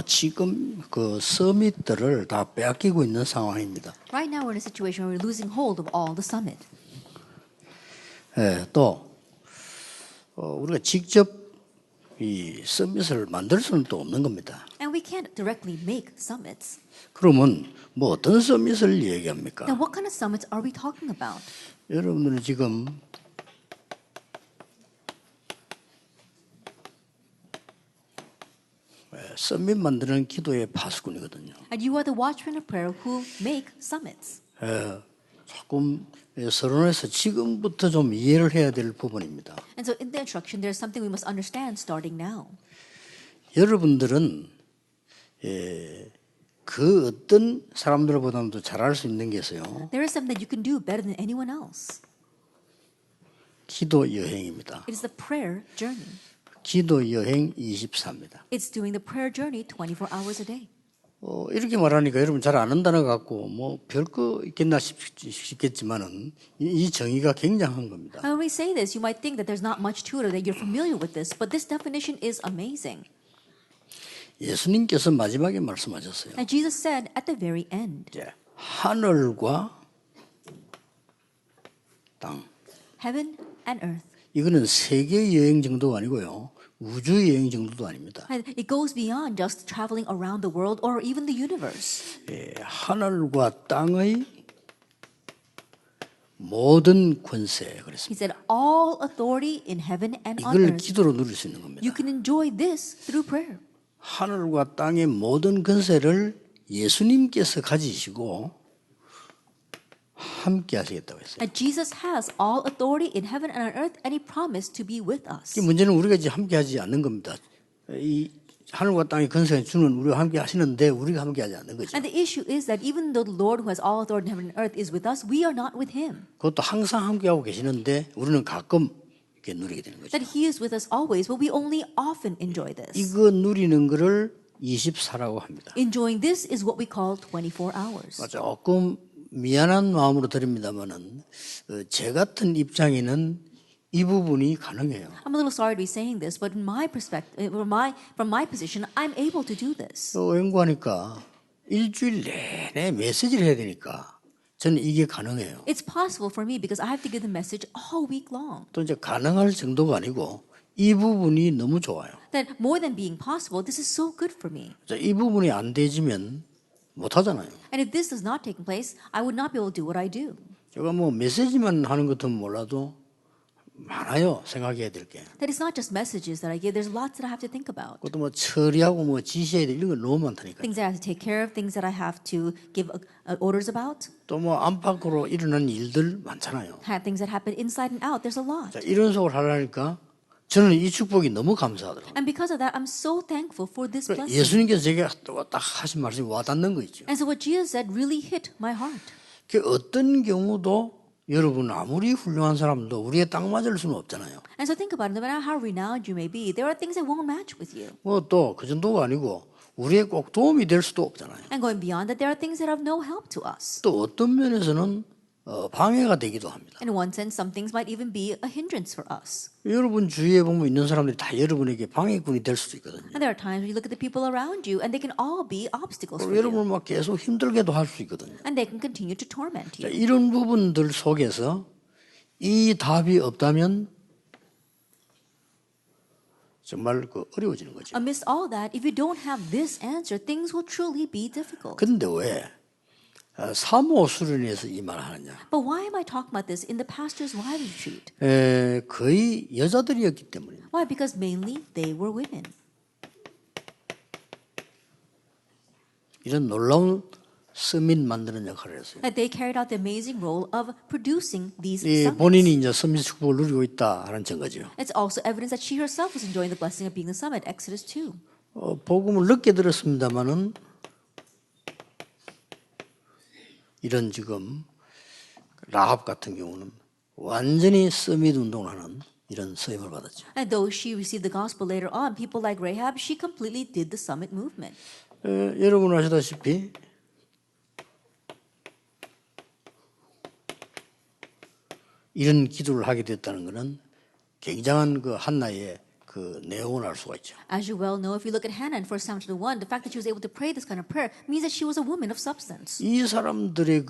지금 그 서밋들을 다 빼앗기고 있는 상황입니다. Right now we're in a situation where we're losing hold of all the summit. 예, 또 우리가 직접 이 서밋을 만들 수는 또 없는 겁니다. And we can't directly make summits. 그러면 뭐 어떤 서밋을 얘기합니까? Now what kind of summits are we talking about? 여러분들은 지금 서밋 만드는 기도의 파수꾼이거든요. And you are the watchmen of prayer who make summits. 조금 서론에서 지금부터 좀 이해를 해야 될 부분입니다. And so in the instruction there's something we must understand starting now. 여러분들은 그 어떤 사람들보다도 잘할 수 있는 게 있어요. There is something that you can do better than anyone else. 기도 여행입니다. It is the prayer journey. 기도 여행 24입니다. It's doing the prayer journey 24 hours a day. 이렇게 말하니까 여러분 잘 아는 단어 같고 뭐 별거 있겠나 싶겠지만은 이 정의가 굉장한 겁니다. Now, when we say this, you might think that there's not much to it or that you're familiar with this, but this definition is amazing. 예수님께서 마지막에 말씀하셨어요. And Jesus said at the very end, 하늘과 땅. heaven and earth. 이거는 세계 여행 정도가 아니고요. 우주 여행 정도도 아닙니다. And it goes beyond just traveling around the world or even the universe. 하늘과 땅의 모든 권세 He 그랬습니다. said, all authority in heaven and on 이걸 earth. 기도로 누릴 수 있는 겁니다. You can enjoy this through prayer. 하늘과 땅의 모든 권세를 예수님께서 가지시고 함께 하시겠다고 했어요. And Jesus has all authority in heaven and on earth, and He promised to be with us. 이 문제는 우리가 이제 함께 하지 않는 겁니다. 이 하늘과 땅의 권세를 주는 우리와 함께 하시는데 우리가 함께 하지 않는 거죠. And the issue is that even though the Lord who has all authority in heaven and earth is with us, we are not with Him. 그것도 항상 함께 하고 계시는데 우리는 가끔 이렇게 누리게 되는 거죠. That He is with us always, but we only often enjoy this. 이거 누리는 거를 24라고 합니다. Enjoying this is what we call 24 hours. 조금 미안한 마음으로 드립니다만은 제 같은 입장에는 이 부분이 가능해요. I'm a little sorry to be saying this, but in my perspective, from my position, I'm able to do this. 또 연구하니까 일주일 내내 메시지를 해야 되니까 저는 이게 가능해요. It's possible for me because I have to give the message all week long. 또 이제 가능할 정도가 아니고 이 부분이 너무 좋아요. That more than being possible, this is so good for me. 이 부분이 안 되지면 못 하잖아요. And if this does not take place, I would not be able to do what I do. 제가 뭐 메시지만 하는 것은 몰라도 많아요. 생각해야 될 게. That it's not just messages that I give. There's lots that I have to think about. 그것도 뭐 처리하고 뭐 지시해야 될 이런 거 너무 많다니까요. Things that I have to take care of, things that I have to give orders about, 또 뭐 안팎으로 일어나는 일들 많잖아요. things that happen inside and out. There's a lot. 자, 이런 속을 하려니까 저는 이 축복이 너무 감사하더라고요. And because of that, I'm so thankful for this blessing. 예수님께서 제게 딱 하신 말씀이 와닿는 거 있죠. And so what Jesus said really hit my heart. 그 어떤 경우도 여러분 아무리 훌륭한 사람도 우리에 딱 맞을 수는 없잖아요. And so think about it. No matter how renowned you may be, there are things that won't match with you. 뭐 또 그 정도가 아니고 우리에 꼭 도움이 될 수도 없잖아요. And going beyond that, there are things that have no help to us. 또 어떤 면에서는 방해가 되기도 합니다. In one sense, some things might even be a hindrance for us. 여러분 주위에 보면 있는 사람들이 다 여러분에게 방해꾼이 될 수도 있거든요. And there are times when you look at the people around you, and they can all be obstacles for 여러분 you. 막 계속 힘들게도 할 수 있거든요. And they can continue to torment 자, you. 이런 부분들 속에서 이 답이 없다면 정말 어려워지는 거죠. Amidst all that, if you don't have this answer, things will truly be difficult. 그런데 왜 사모 수련회에서 이 말을 하느냐? But why am I talking about this in the pastor's wives retreat? 거의 여자들이었기 때문입니다. Why? Because mainly they were women. 이런 놀라운 서밋 만드는 역할을 했어요. That they carried out the amazing role of producing these 이 summits. 본인이 이제 서밋 축복을 누리고 있다 하는 증거죠. It's also evidence that she herself was enjoying the blessing of being the summit, Exodus 2. 복음을 늦게 들었습니다만은 이런 지금 라합 같은 경우는 완전히 서밋 운동을 하는 이런 서임을 받았죠. And though she received the gospel later on, people like Rahab, she completely did the summit movement. 여러분 아시다시피 이런 기도를 하게 됐다는 것은 굉장한 그 한나의 그 내용을 알 수가 있죠. As you well know, if you look at Hannah in 1 Samuel chapter 1, the fact that she was able to pray this kind of prayer means that she was a woman of substance. 이 사람들의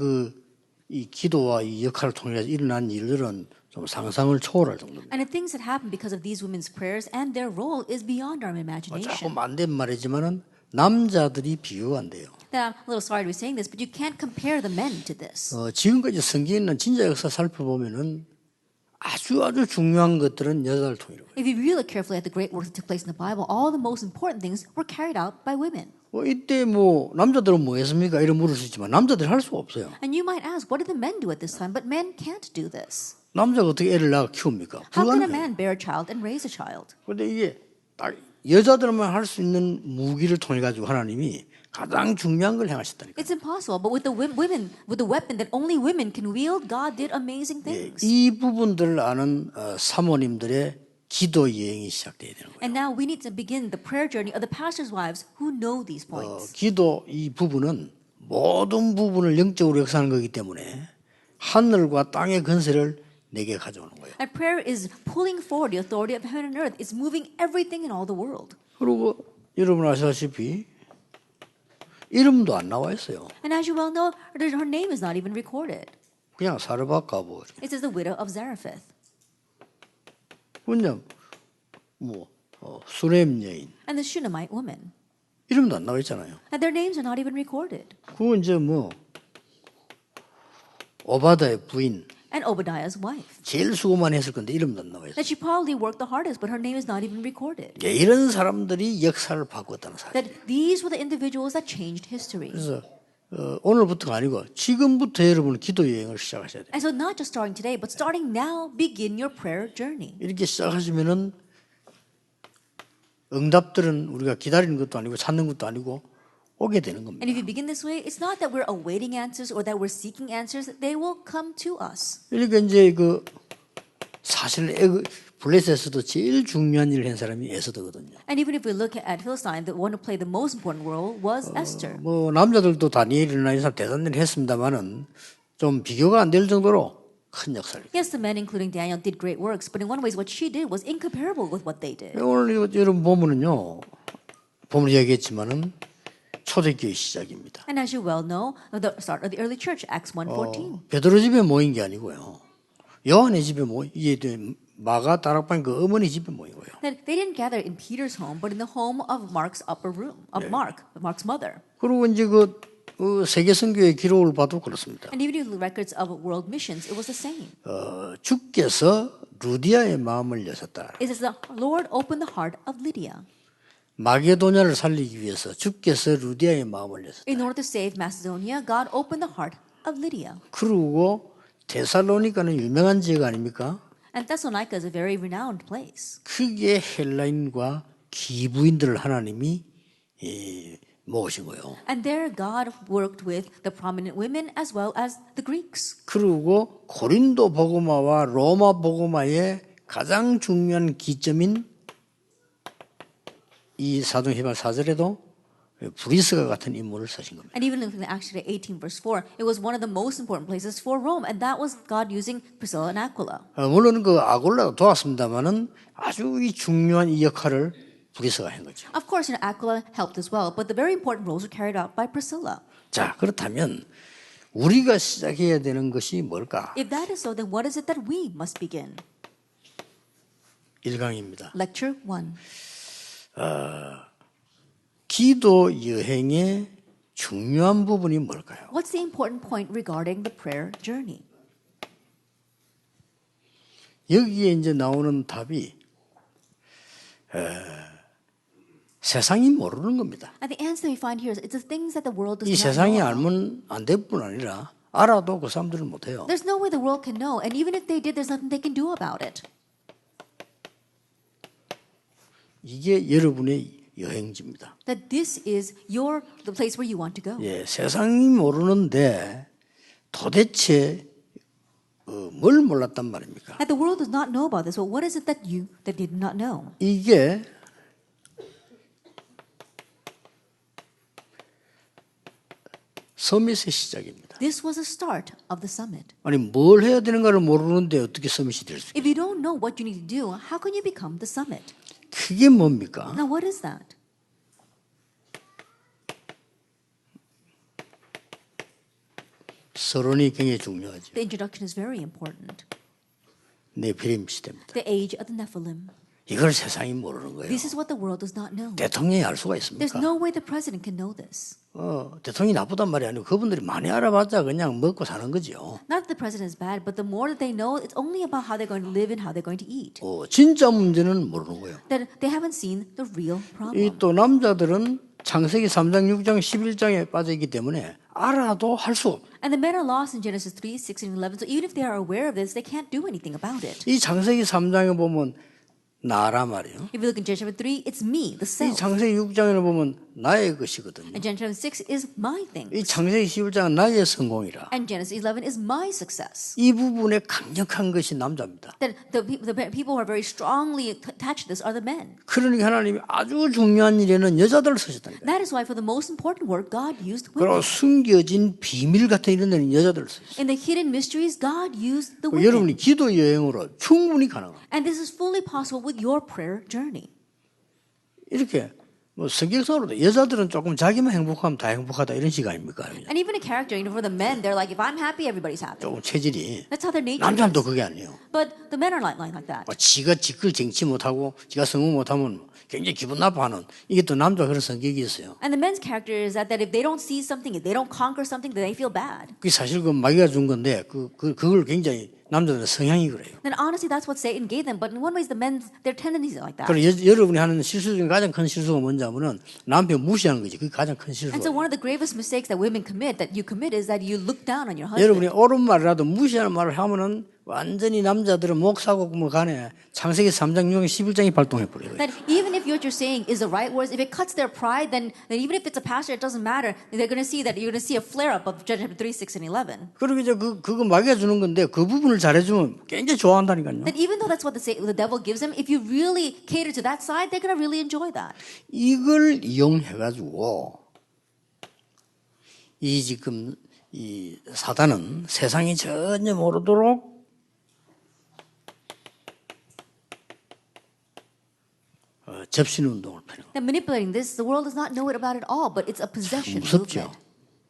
이 기도와 이 역할을 통해서 일어난 일들은 좀 상상을 초월할 정도입니다. And the things that happen because of these women's prayers and their role is beyond our 조금 imagination. 안 된 말이지만은 남자들이 비교가 안 돼요. Now, I'm a little sorry to be saying this, but you can't compare the men to this. 지금까지 성경에 있는 진짜 역사 살펴보면은 아주 중요한 것들은 여자를 통해서. If you really look carefully at the great works that took place in the Bible, all the most important things were carried out by women. 이때 남자들은 뭐 했습니까? 이런 물을 수 있지만 남자들이 할 수가 없어요. And you might ask, what did the men do at this time? But men can't do this. 남자가 어떻게 애를 낳아 키웁니까? How can a 불가능해요. man bear a child and raise a child? 그런데 이게 딱 여자들만 할 수 있는 무기를 통해 가지고 하나님이 가장 중요한 걸 행하셨다니까. It's impossible, but with the women, with the weapon that only women can wield, God did amazing things. 이 부분들을 아는 사모님들의 기도 여행이 시작돼야 되는 거예요. And now we need to begin the prayer journey of the pastors' wives who know these points. 기도 이 부분은 모든 부분을 영적으로 역사하는 거기 때문에 하늘과 땅의 건설을 내게 가져오는 거예요. And prayer is pulling forward the authority of heaven and earth. It's moving everything in all the world. 그리고 여러분 아시다시피 이름도 안 나와 있어요. And as you well know, her name is not even recorded. 그냥 사르밧 가보. It says the widow of Zarephath. 그냥 수렘 여인 And the Shunammite woman. 이름도 안 나와 있잖아요. And their names are not even recorded. 그건 이제 오바다의 부인 And Obadiah's wife. 제일 수고만 했을 건데 이름도 안 나와 있어요. That she probably worked the hardest, but her name is not even recorded. 이런 사람들이 역사를 바꿨다는 사실. That these were the individuals that changed history. 그래서 오늘부터가 아니고 지금부터 여러분 기도 여행을 시작하셔야 돼요. And so not just starting today, but starting now, begin your prayer journey. 이렇게 시작하시면은 응답들은 우리가 기다리는 것도 아니고 찾는 것도 아니고 오게 되는 겁니다. And if you begin this way, it's not that we're awaiting answers or that we're seeking answers. They will come to us. 그러니까 이제 사실 블레셋에서도 제일 중요한 일을 한 사람이 에스더거든요. And even if we look at Philistine, the one who played the most important role was Esther. 남자들도 다니엘이나 이런 사람 대단한 일을 했습니다만은 좀 비교가 안 될 정도로 큰 역사를. Yes, the men, including Daniel, did great works, but in one way, what she did was incomparable with what they did. 오늘 여러분 보면은요, 보면 얘기했지만은 초대교회 시작입니다. And as you well know, the start of the early church, Acts 1:14. 베드로 집에 모인 게 아니고요. 요한의 집에 이게 마가 다락방 그 어머니 집에 모인 거예요. That they didn't gather in Peter's home, but in the home of Mark's upper room, of Mark's mother. 그리고 이제 세계 선교의 기록을 봐도 그렇습니다. And even in the records of world missions, it was the same. 주께서 루디아의 마음을 여셨다. It says the Lord opened the heart of Lydia. 마게도냐를 살리기 위해서 주께서 루디아의 마음을 여셨다. In order to save Macedonia, God opened the heart of Lydia. 그리고 데살로니가는 유명한 지역 아닙니까? And Thessalonica is a very renowned place. 크게 헬라인과 기부인들을 하나님이 모으신 거예요. And there God worked with the prominent women as well as the Greeks. 그리고 고린도 복음화와 로마 복음화의 가장 중요한 기점인 이 사도행전 4절에도 브리스가 같은 인물을 쓰신 겁니다. And even in Acts 18 verse 4, it was one of the most important places for Rome, and that was God using Priscilla and Aquila. 물론 아굴라도 도왔습니다만은 아주 이 중요한 이 역할을 브리스가 한 거죠. Of course, Aquila helped as well, but the very important roles were carried out by Priscilla. 자, 그렇다면 우리가 시작해야 되는 것이 뭘까? If that is so, then what is it that we must begin? 1강입니다. Lecture 1. 기도 여행의 중요한 부분이 뭘까요? What's the important point regarding the prayer journey? 여기에 이제 나오는 답이 세상이 모르는 겁니다. And the answer we find here is it's the things that the world does 이 not 세상이 know. 알면 안 될 뿐 아니라 알아도 그 사람들은 못해요. There's no way the world can know, and even if they did, there's nothing they can do about it. 이게 여러분의 여행지입니다. That this is the place where you want to go. 예, 세상이 모르는데 도대체 뭘 몰랐단 말입니까? That the world does not know about this. Well, what is it that did not know? 이게 서밋의 시작입니다. This was the start of the summit. 아니 뭘 해야 되는가를 모르는데 어떻게 서밋이 될 수? If you don't know what you need to do, how can you become the summit? 그게 뭡니까? Now, what is that? 서론이 굉장히 중요하죠. The introduction is very important. 네피림 시대입니다. The age of the Nephilim. 이걸 세상이 모르는 거예요. This is what the world does not know. 대통령이 알 수가 There's 있습니까? no way the president can know this. 대통령이 나쁘단 말이 아니고 그분들이 많이 알아봤자 그냥 먹고 사는 거죠. Not that the president is bad, but the more that they know, it's only about how they're going to live and how they're going to eat. 진짜 문제는 모르는 거예요. That they haven't seen the real 이 problem. 또 남자들은 창세기 3장, 6장, 11장에 빠져 있기 때문에 알아도 할 수 없어요. And the men are lost in Genesis 3, 16, and 11. So even if they are aware of this, they can't do anything about it. 이 창세기 3장에 보면 나라 말이에요. If you look in Genesis chapter 3, it's me, the 이 self. 창세기 6장에는 보면 나의 것이거든요. And Genesis chapter 6 is my thing. 이 창세기 11장은 나의 성공이라. And Genesis 11 is my success. 이 부분에 강력한 것이 남자입니다. That the people who are very strongly attached to this are the men. 그러니까 하나님이 아주 중요한 일에는 여자들을 쓰셨다니까. That is why for the most important work, God used 그리고 women. 숨겨진 비밀 같은 이런 데는 여자들을 쓰셨어요. In the hidden mysteries, God used the 여러분이 women. 기도 여행으로 충분히 가능합니다. And this is fully possible with your prayer journey. 이렇게 뭐 성격상으로도 여자들은 조금 자기만 행복하면 다 행복하다 이런 식 아닙니까? And even a character, for the men, they're like, if I'm happy, everybody's happy. 조금 체질이. That's how their nature 남자는 또 is. 그게 아니에요. But the men are not like that. 지가 지끌 쟁치 못하고 지가 성공 못하면 굉장히 기분 나빠하는 이게 또 남자 그런 성격이 있어요. And the men's character is that if they don't see something, if they don't conquer something, then they feel bad. 그게 사실 그 마귀가 준 건데 그걸 굉장히 남자들의 성향이 그래요. Then honestly, that's what Satan gave them. But in one way, the men, their tendencies are like that. 그리고 여러분이 하는 실수 중에 가장 큰 실수가 뭔지 하면은 남편 무시하는 거지. 그게 가장 큰 실수예요. And so one of the gravest mistakes that women commit, that you commit, is that you look down on your 여러분이 husband. 옳은 말이라도 무시하는 말을 하면은 완전히 남자들은 목 사고 뭐 간에 창세기 3장 6장 11장이 발동해 버려요. That even if what you're saying is the right words, if it cuts their pride, then even if it's a pastor, it doesn't matter. They're going to see that you're going to see a flare up of Judges 3, 6, and 11. 그리고 이제 그거 마귀가 주는 건데 그 부분을 잘해주면 굉장히 좋아한다니까요. That even though that's what the devil gives them, if you really cater to that side, they're going to really enjoy that. 이걸 이용해가지고 이 지금 이 사단은 세상이 전혀 모르도록 접신 운동을 펴는 거예요. That manipulating this, the world does not know it about it all, but it's a possession 무섭죠. movement.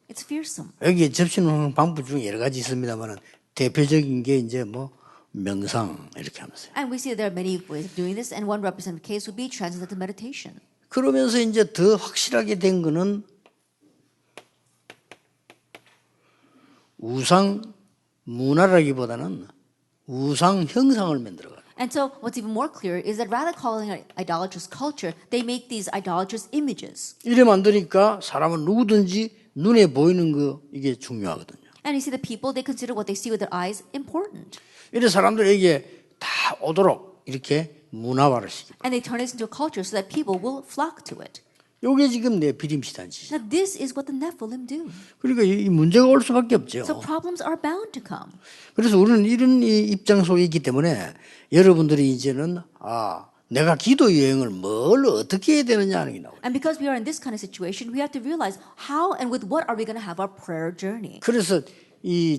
It's fearsome. 여기 접신 운동 방법 중에 여러 가지 있습니다만은 대표적인 게 이제 뭐 명상 이렇게 하면서 And we see that there are many ways of doing this, and one representative case would be transcendental meditation. 그러면서 이제 더 확실하게 된 거는 우상 문화라기보다는 우상 형상을 만들어가요. And so what's even more clear is that rather calling it idolatrous culture, they make these idolatrous images. 이래 만드니까 사람은 누구든지 눈에 보이는 거 이게 중요하거든요. And you see the people, they consider what they see with their eyes important. 이래 사람들에게 다 오도록 이렇게 문화화를 시킵니다. And they turn it into a culture so that people will flock to it. 이게 지금 네피림 시단지. Now this is what the Nephilim do. 그러니까 이 문제가 올 수밖에 없죠. So problems are bound to come. 그래서 우리는 이런 이 입장 속에 있기 때문에 여러분들이 이제는 내가 기도 여행을 뭘 어떻게 해야 되느냐 하는 게 나와요. And because we are in this kind of situation, we have to realize how and with what are we going to have our prayer journey. 그래서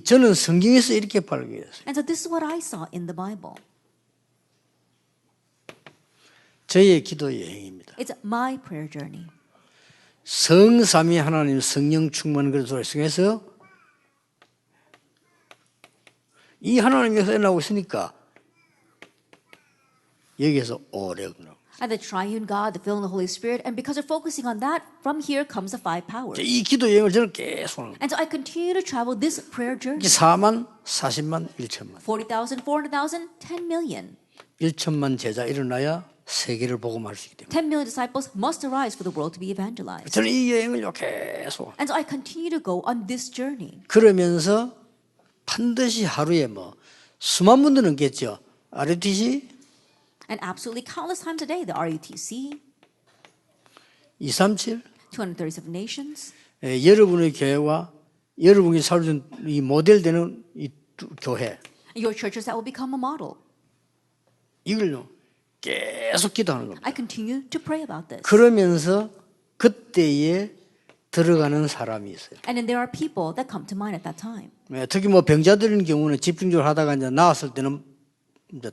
저는 성경에서 이렇게 발견했어요. And so this is what I saw in the Bible. 저의 기도 여행입니다. It's my prayer journey. 성삼위 하나님 성령 충만 그런 소리 속에서 이 하나님께서 나오고 있으니까 여기에서 오래구나. And the triune God, the filling of the Holy Spirit, and because we're focusing on that, from here comes the five powers. 이 기도 여행을 저는 계속 하는 거예요. And so I continue to travel this prayer journey. 4만, 40만, 1천만. 40,000, 400,000, 10 million. 1천만 제자 일어나야 세계를 복음할 수 있기 때문에 10 million disciples must arise for the world to be evangelized. 저는 이 여행을 계속 And so I continue to go on this journey. 그러면서 반드시 하루에 뭐 수만 분도 넘겠죠. RUTC And absolutely countless times a day, the RUTC, 237 237 nations, 여러분의 교회와 여러분이 살던 이 모델되는 이 교회 your churches that will become a model. 이걸요 계속 기도하는 겁니다. I continue to pray about this. 그러면서 그때에 들어가는 사람이 있어요. And then there are people that come to mind at that time. 특히 뭐 병자들인 경우는 집중적으로 하다가 이제 나왔을 때는 이제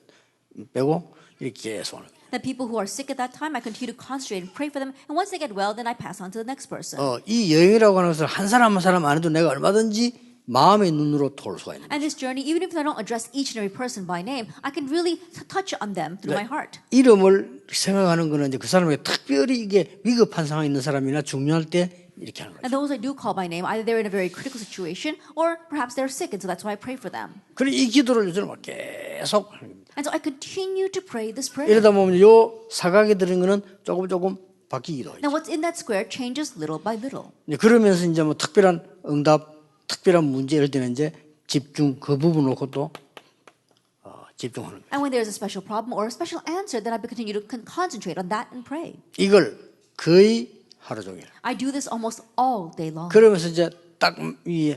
빼고 이렇게 계속 하는 거예요. The people who are sick at that time, I continue to concentrate and pray for them. And once they get well, then I pass on to the next person. 이 여행이라고 하는 것을 한 사람 한 사람 안 해도 내가 얼마든지 마음의 눈으로 돌 수가 있는 거예요. And this journey, even if I don't address each and every person by name, I can really touch on them through my heart. 이름을 생각하는 거는 이제 그 사람에게 특별히 이게 위급한 상황에 있는 사람이나 중요할 때 이렇게 하는 거죠. And those I do call by name, either they're in a very critical situation or perhaps they're sick, and so that's why I pray for them. 그리고 이 기도를 요즘 계속 하는 겁니다. And so I continue to pray this prayer. 이러다 보면 요 사각에 들은 거는 조금 바뀌기도 하죠. Now what's in that square changes little by little. 그러면서 이제 뭐 특별한 응답, 특별한 문제 이럴 때는 이제 집중 그 부분 놓고 또 집중하는 거예요. And when there's a special problem or a special answer, then I continue to concentrate on that and pray. 이걸 거의 하루 종일. I do this almost all day long. 그러면서 이제 딱 이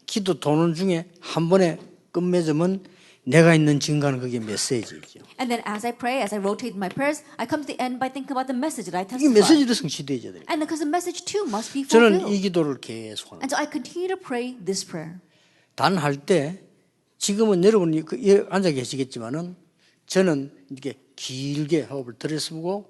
기도 도는 중에 한 번에 끝맺으면 내가 있는 증거는 그게 메시지죠. And then as I pray, as I rotate my prayers, I come to the end by thinking about the message that I 이게 testify. 메시지로 성취되어야 돼요. And because the message too must be 저는 fulfilled. 이 기도를 계속 하는 And so I continue to pray this prayer. 단 할 때 지금은 여러분이 앉아 계시겠지만은 저는 이렇게 길게 호흡을 들여쓰고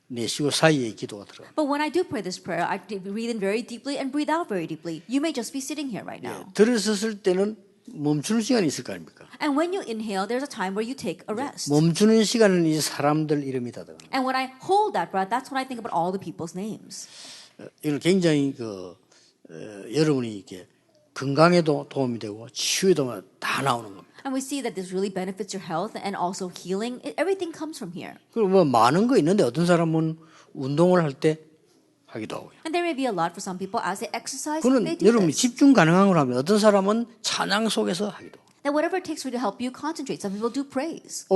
내쉬고 사이에 기도가 들어가요. But when I do pray this prayer, I breathe in very deeply and breathe out very deeply. You may just be sitting here right now. 들어섰을 때는 멈추는 시간이 있을 거 아닙니까? And when you inhale, there's a time where you take a rest. 멈추는 시간은 이제 사람들 이름이 다 들어가요. And when I hold that breath, that's when I think about all the people's names. 이걸 굉장히 여러분이 이렇게 건강에도 도움이 되고 치유에도 다 나오는 겁니다. And we see that this really benefits your health and also healing. Everything comes from here. 그리고 뭐 많은 거 있는데 어떤 사람은 운동을 할 때 하기도 하고요. And there may be a lot for some people as they exercise. 그는 They do 여러분이 this. 집중 가능한 걸 하면 어떤 사람은 찬양 속에서 하기도. That whatever it takes for you to help you concentrate. Some people do praise.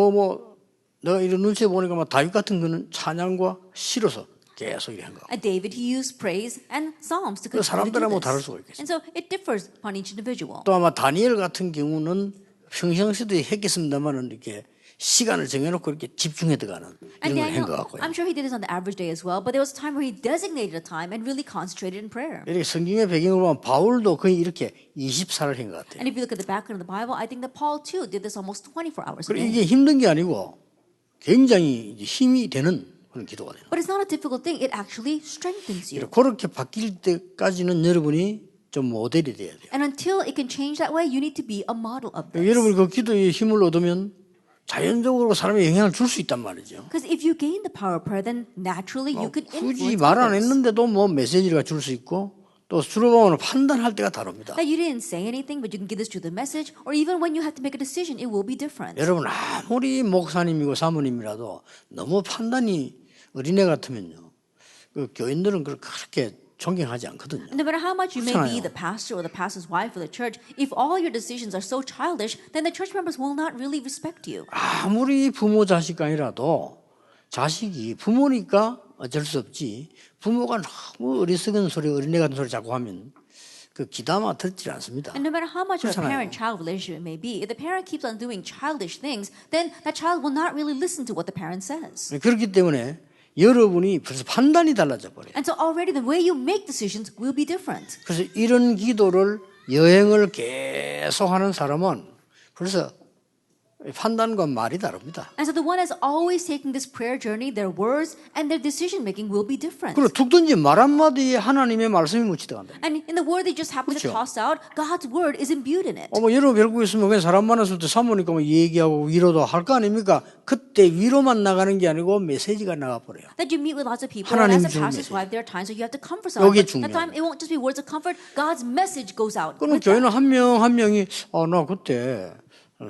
내가 이런 눈치에 보니까 막 다윗 같은 거는 찬양과 시로서 계속 이렇게 한 거. And David, he used praise and psalms to 그 continue to do 사람들하고 다를 this. 수가 있겠어요. And so it differs upon each individual. 또 아마 다니엘 같은 경우는 평상시도 했겠습니다만은 이렇게 시간을 정해놓고 이렇게 집중해 들어가는 And 이런 걸 한 Daniel, 것 같고요. I'm sure he did this on the average day as well, but there was a time where he designated a time and really concentrated in prayer. 이렇게 성경의 배경을 보면 바울도 거의 이렇게 24를 한 것 같아요. And if you look at the background of the Bible, I think that Paul too did this almost 24 hours a 그리고 day. 이게 힘든 게 아니고 굉장히 이제 힘이 되는 그런 기도가 돼요. But it's not a difficult thing. It actually strengthens you. 그렇게 바뀔 때까지는 여러분이 좀 모델이 돼야 돼요. And until it can change that way, you need to be a model of this. 여러분이 그 기도에 힘을 얻으면 자연적으로 사람에 영향을 줄 수 있단 말이죠. Because if you gain the power of prayer, then naturally you could 굳이 influence 말 안 others. 했는데도 뭐 메시지가 줄 수 있고 또 들어보면 판단할 때가 다릅니다. That you didn't say anything, but you can give this to the message, or even when you have to make a decision, it will be different. 여러분 아무리 목사님이고 사모님이라도 너무 판단이 어린애 같으면요. 그 교인들은 그렇게 존경하지 않거든요. No matter how much you may be 그렇잖아요. the pastor or the pastor's wife or the church, if all your decisions are so childish, then the church members will not really respect you. 아무리 부모 자식 간이라도 자식이 부모니까 어쩔 수 없지 부모가 너무 어리석은 소리 어린애 같은 소리 자꾸 하면 그 귀담아 듣지 않습니다. And no matter how much of a 그렇잖아요. parent-child relationship it may be, if the parent keeps on doing childish things, then that child will not really listen to what the parent says. 그렇기 때문에 여러분이 벌써 판단이 달라져 버려요. And so already the way you make decisions will be different. 그래서 이런 기도를 여행을 계속하는 사람은 벌써 판단과 말이 다릅니다. And so the one that's always taking this prayer journey, their words and their decision making will be different. 그리고 툭 던지 말 한마디에 하나님의 말씀이 묻히다 간다. And in the word they just happen to 그렇죠. toss out, God's word is imbued in it. 여러분 뵙고 있으면 그냥 사람 만났을 때 사모니까 뭐 얘기하고 위로도 할 거 아닙니까? 그때 위로만 나가는 게 아니고 메시지가 나가 버려요. That you meet with lots of people, and 하나님 as a 주는 pastor's 메시지. wife, there are times where you have to comfort someone. 요게 But that 중요해요. time, it won't just be words of comfort. God's message goes out. 그럼 with that. 교회는 한 명 한 명이 나 그때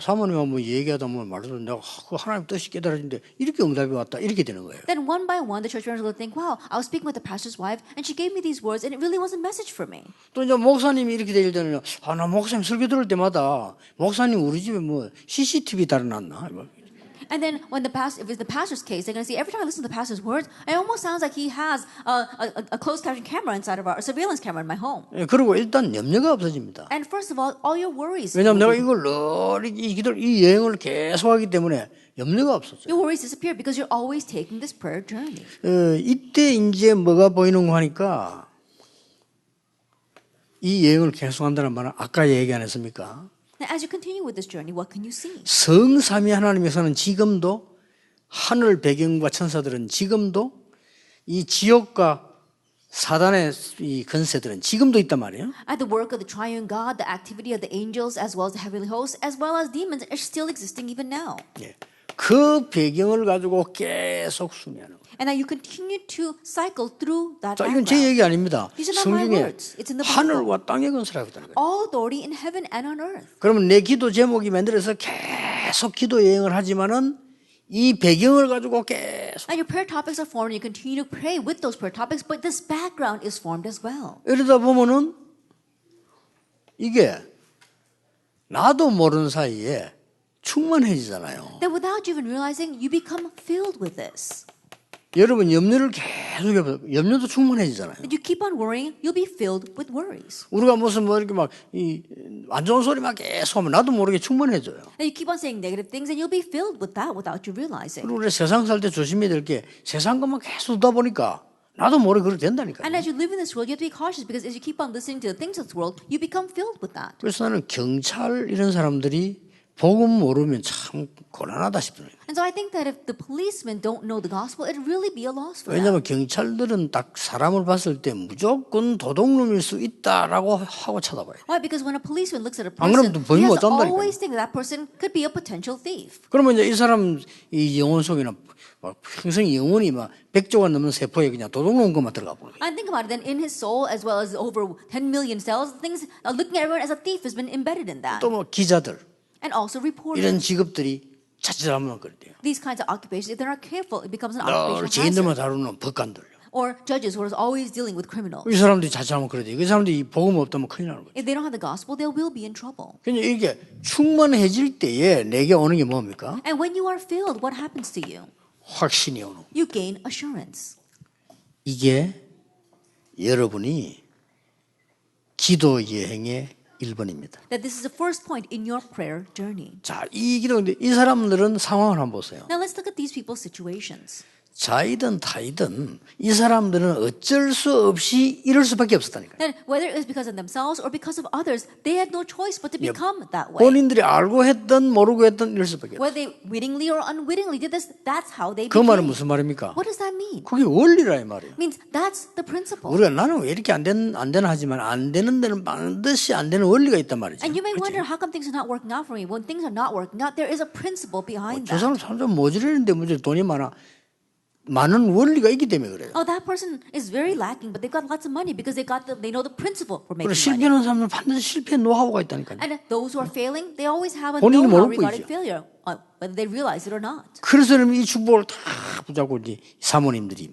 사모님하고 뭐 얘기하다 보면 말도 내가 그 하나님 뜻이 깨달아진데 이렇게 응답이 왔다 이렇게 되는 거예요. Then one by one, the church members will think, wow, I was speaking with the pastor's wife, and she gave me these words, and it really was a message for me. 또 이제 목사님이 이렇게 될 때는 나 목사님 설교 들을 때마다 목사님 우리 집에 뭐 CCTV 달아놨나? And then when if it's the pastor's case, they're going to see every time I listen to the pastor's words, it almost sounds like he has a closed caption camera inside of a surveillance camera in my home. 그리고 일단 염려가 없어집니다. And first of all your worries. 왜냐하면 내가 이걸 늘 이 여행을 계속하기 때문에 염려가 없었어요. Your worries disappear because you're always taking this prayer journey. 이때 이제 뭐가 보이는 거 하니까 이 여행을 계속한다는 말은 아까 얘기 안 했습니까? Now, as you continue with this journey, what can you see? 성삼위 하나님께서는 지금도 하늘 배경과 천사들은 지금도 이 지옥과 사단의 이 건세들은 지금도 있단 말이에요. At the work of the triune God, the activity of the angels, as well as the heavenly hosts, as well as demons, are still existing even now. 예. 그 배경을 가지고 계속 수미하는 거예요. And that you continue to cycle through that 자, 이건 제 background. 얘기 아닙니다. These are not my 성경에 words. It's in the Bible. 하늘과 땅의 건설하고 있다는 거예요. All authority in heaven and on earth. 그러면 내 기도 제목이 만들어서 계속 기도 여행을 하지만은 이 배경을 가지고 계속 And your prayer topics are formed and you continue to pray with those prayer topics, but this background is formed as well. 이러다 보면은 이게 나도 모르는 사이에 충만해지잖아요. That without you even realizing, you become filled with this. 여러분 염려를 계속 해봐요. 염려도 충만해지잖아요. If you keep on worrying, you'll be filled with worries. 우리가 무슨 뭐 이렇게 막 이 안 좋은 소리만 계속 하면 나도 모르게 충만해져요. And you keep on saying negative things and you'll be filled with that without you realizing. 그리고 우리 세상 살 때 조심해야 될 게 세상 것만 계속 듣다 보니까 나도 모르게 그렇게 된다니까요. And as you live in this world, you have to be cautious because as you keep on listening to the things of this world, you become filled with that. 그래서 나는 경찰 이런 사람들이 복음 모르면 참 곤란하다 싶어요. And so I think that if the policemen don't know the gospel, it'd really be a loss for them. 왜냐하면 경찰들은 딱 사람을 봤을 때 무조건 도둑놈일 수 있다라고 하고 쳐다봐요. Why? Because when a policeman looks at a 안 person, 그러면 또 he 보이면 has to 어쩐다니까요. always think that that person could be a potential thief. 그러면 이제 이 사람 이 영혼 속에는 막 평생 영혼이 막 100조가 넘는 세포에 그냥 도둑놈 것만 들어가 보는 거예요. And think about it, then in his soul, as well as over 10 million cells, things looking at everyone as a thief has been embedded in that. 또 뭐 기자들 And also reporters. 이런 직업들이 자칫하면 그래요. These kinds of occupations, if they're not careful, it becomes an 늘 occupational 죄인들만 hazard. 다루는 법관들. Or judges who are always dealing with criminals. 이 사람들이 자칫하면 그래요. 그 사람들이 복음 없다면 큰일 나는 거예요. If they don't have the gospel, they will be in trouble. 그러니까 이게 충만해질 때에 내게 오는 게 뭡니까? And when you are filled, what happens to you? 확신이 오는 거예요. You gain assurance. 이게 여러분이 기도 여행의 1번입니다. That this is the first point in your prayer journey. 자, 이 기도인데 이 사람들은 상황을 한번 보세요. Now let's look at these people's situations. 자이든 타이든 이 사람들은 어쩔 수 없이 이럴 수밖에 없었다니까요. Then whether it was because of themselves or because of others, they had no choice but to become that way. 본인들이 알고 했든 모르고 했든 이럴 수밖에 없어요. Whether they wittingly or unwittingly did this, that's how they 그 말은 became. 무슨 말입니까? What does that mean? 그게 원리라 이 말이에요. It means that's the principle. 우리가 나는 왜 이렇게 안 되나 하지만 안 되는 데는 반드시 안 되는 원리가 있단 말이죠. And you may wonder how come things are not working out for me. When things are not working out, there is a principle behind 저 that. 사람 참 모자라는데 문제 돈이 많은 원리가 있기 때문에 그래요. Oh, that person is very lacking, but they've got lots of money because they know the principle for 그리고 making money. 실패하는 사람들은 반드시 실패 노하우가 있다니까요. And those who are failing, they always have a 본인이 know-how 모르고 regarding 있죠. failure, whether they realize it or not. 그래서 이 축복을 다 붙잡고 이제 사모님들이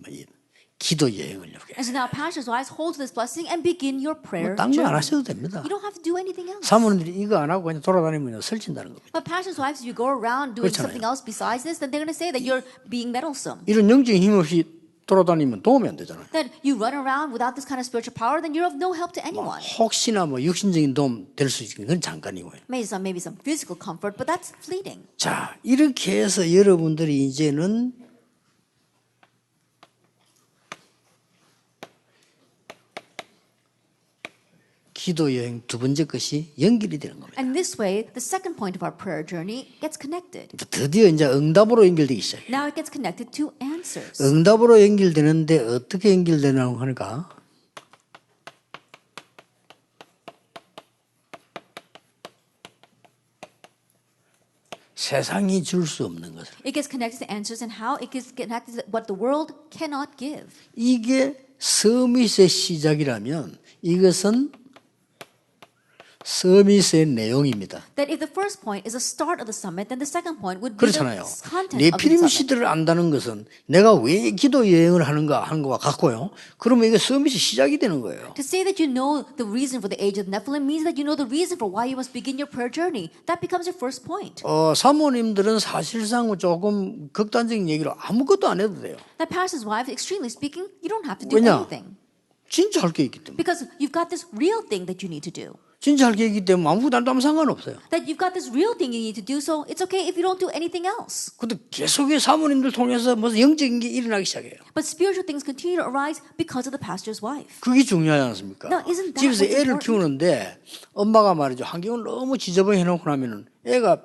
기도 여행을 이렇게. And so now pastors' wives hold to this blessing and begin your prayer 딴 거 안 journey. 하셔도 됩니다. You don't have to do anything else. 사모님들이 이거 안 하고 그냥 돌아다니면 설친다는 겁니다. But pastors' wives, if you go around doing 그렇잖아요. something else besides this, then they're going to say that you're being meddlesome. 이런 영적인 힘 없이 돌아다니면 도움이 안 되잖아요. That you run around without this kind of spiritual power, then you're of no help to anyone. 혹시나 뭐 육신적인 도움 될 수 있는 건 잠깐이고요. Maybe some physical comfort, but that's fleeting. 자, 이렇게 해서 여러분들이 이제는 기도 여행 두 번째 것이 연결이 되는 겁니다. And this way, the second point of our prayer journey gets connected. 드디어 이제 응답으로 연결되기 시작해요. Now it gets connected to answers. 응답으로 연결되는데 어떻게 연결되냐고 하니까 세상이 줄 수 없는 것을. It gets connected to answers and how it gets connected to what the world cannot give. 이게 서밋의 시작이라면 이것은 서밋의 내용입니다. That if the first point is the start of the summit, then the second point would be 그렇잖아요. the content of the 네피림 summit. 시대를 안다는 것은 내가 왜 기도 여행을 하는가 하는 것과 같고요. 그러면 이게 서밋이 시작이 되는 거예요. To say that you know the reason for the age of Nephilim means that you know the reason for why you must begin your prayer journey. That becomes your first point. 사모님들은 사실상 조금 극단적인 얘기로 아무것도 안 해도 돼요. That pastor's wife, extremely speaking, you don't have to do 왜냐? anything. 진짜 할 게 있기 때문에. Because you've got this real thing that you need to do. 진짜 할 게 있기 때문에 아무것도 안 하면 상관없어요. That you've got this real thing you need to do, so it's okay if you don't do anything else. 근데 계속해 사모님들 통해서 무슨 영적인 게 일어나기 시작해요. But spiritual things continue to arise because of the pastor's wife. 그게 중요하지 않습니까? Now, isn't that 집에서 what's 애를 important? 키우는데 엄마가 말이죠. 환경을 너무 지저분히 해놓고 나면은 애가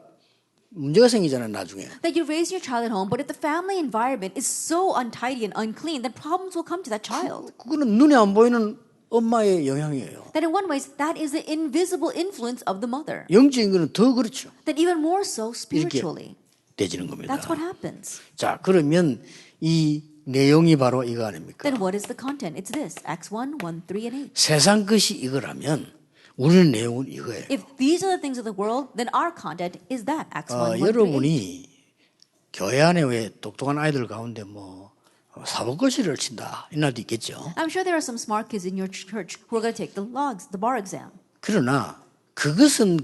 문제가 생기잖아요, 나중에. That you raise your child at home, but if the family environment is so untidy and unclean, then problems will come to that child. 그거는 눈에 안 보이는 엄마의 영향이에요. That in one way, that is the invisible influence of the mother. 영적인 거는 더 그렇죠. That even more so 이렇게 spiritually. 되지는 겁니다. That's what happens. 자, 그러면 이 내용이 바로 이거 아닙니까? Then what is the content? It's this, Acts 1, 1, 3, and 8. 세상 것이 이거라면 우리는 내용은 이거예요. If these are the things of the world, then our content is that, Acts 1, 1, 3, 8. 여러분이 교회 안에 왜 똑똑한 아이들 가운데 뭐 사법고시를 친다 이런 날도 있겠죠. I'm sure there are some smart kids in your church who are going to take the bar exam. 그러나 그것은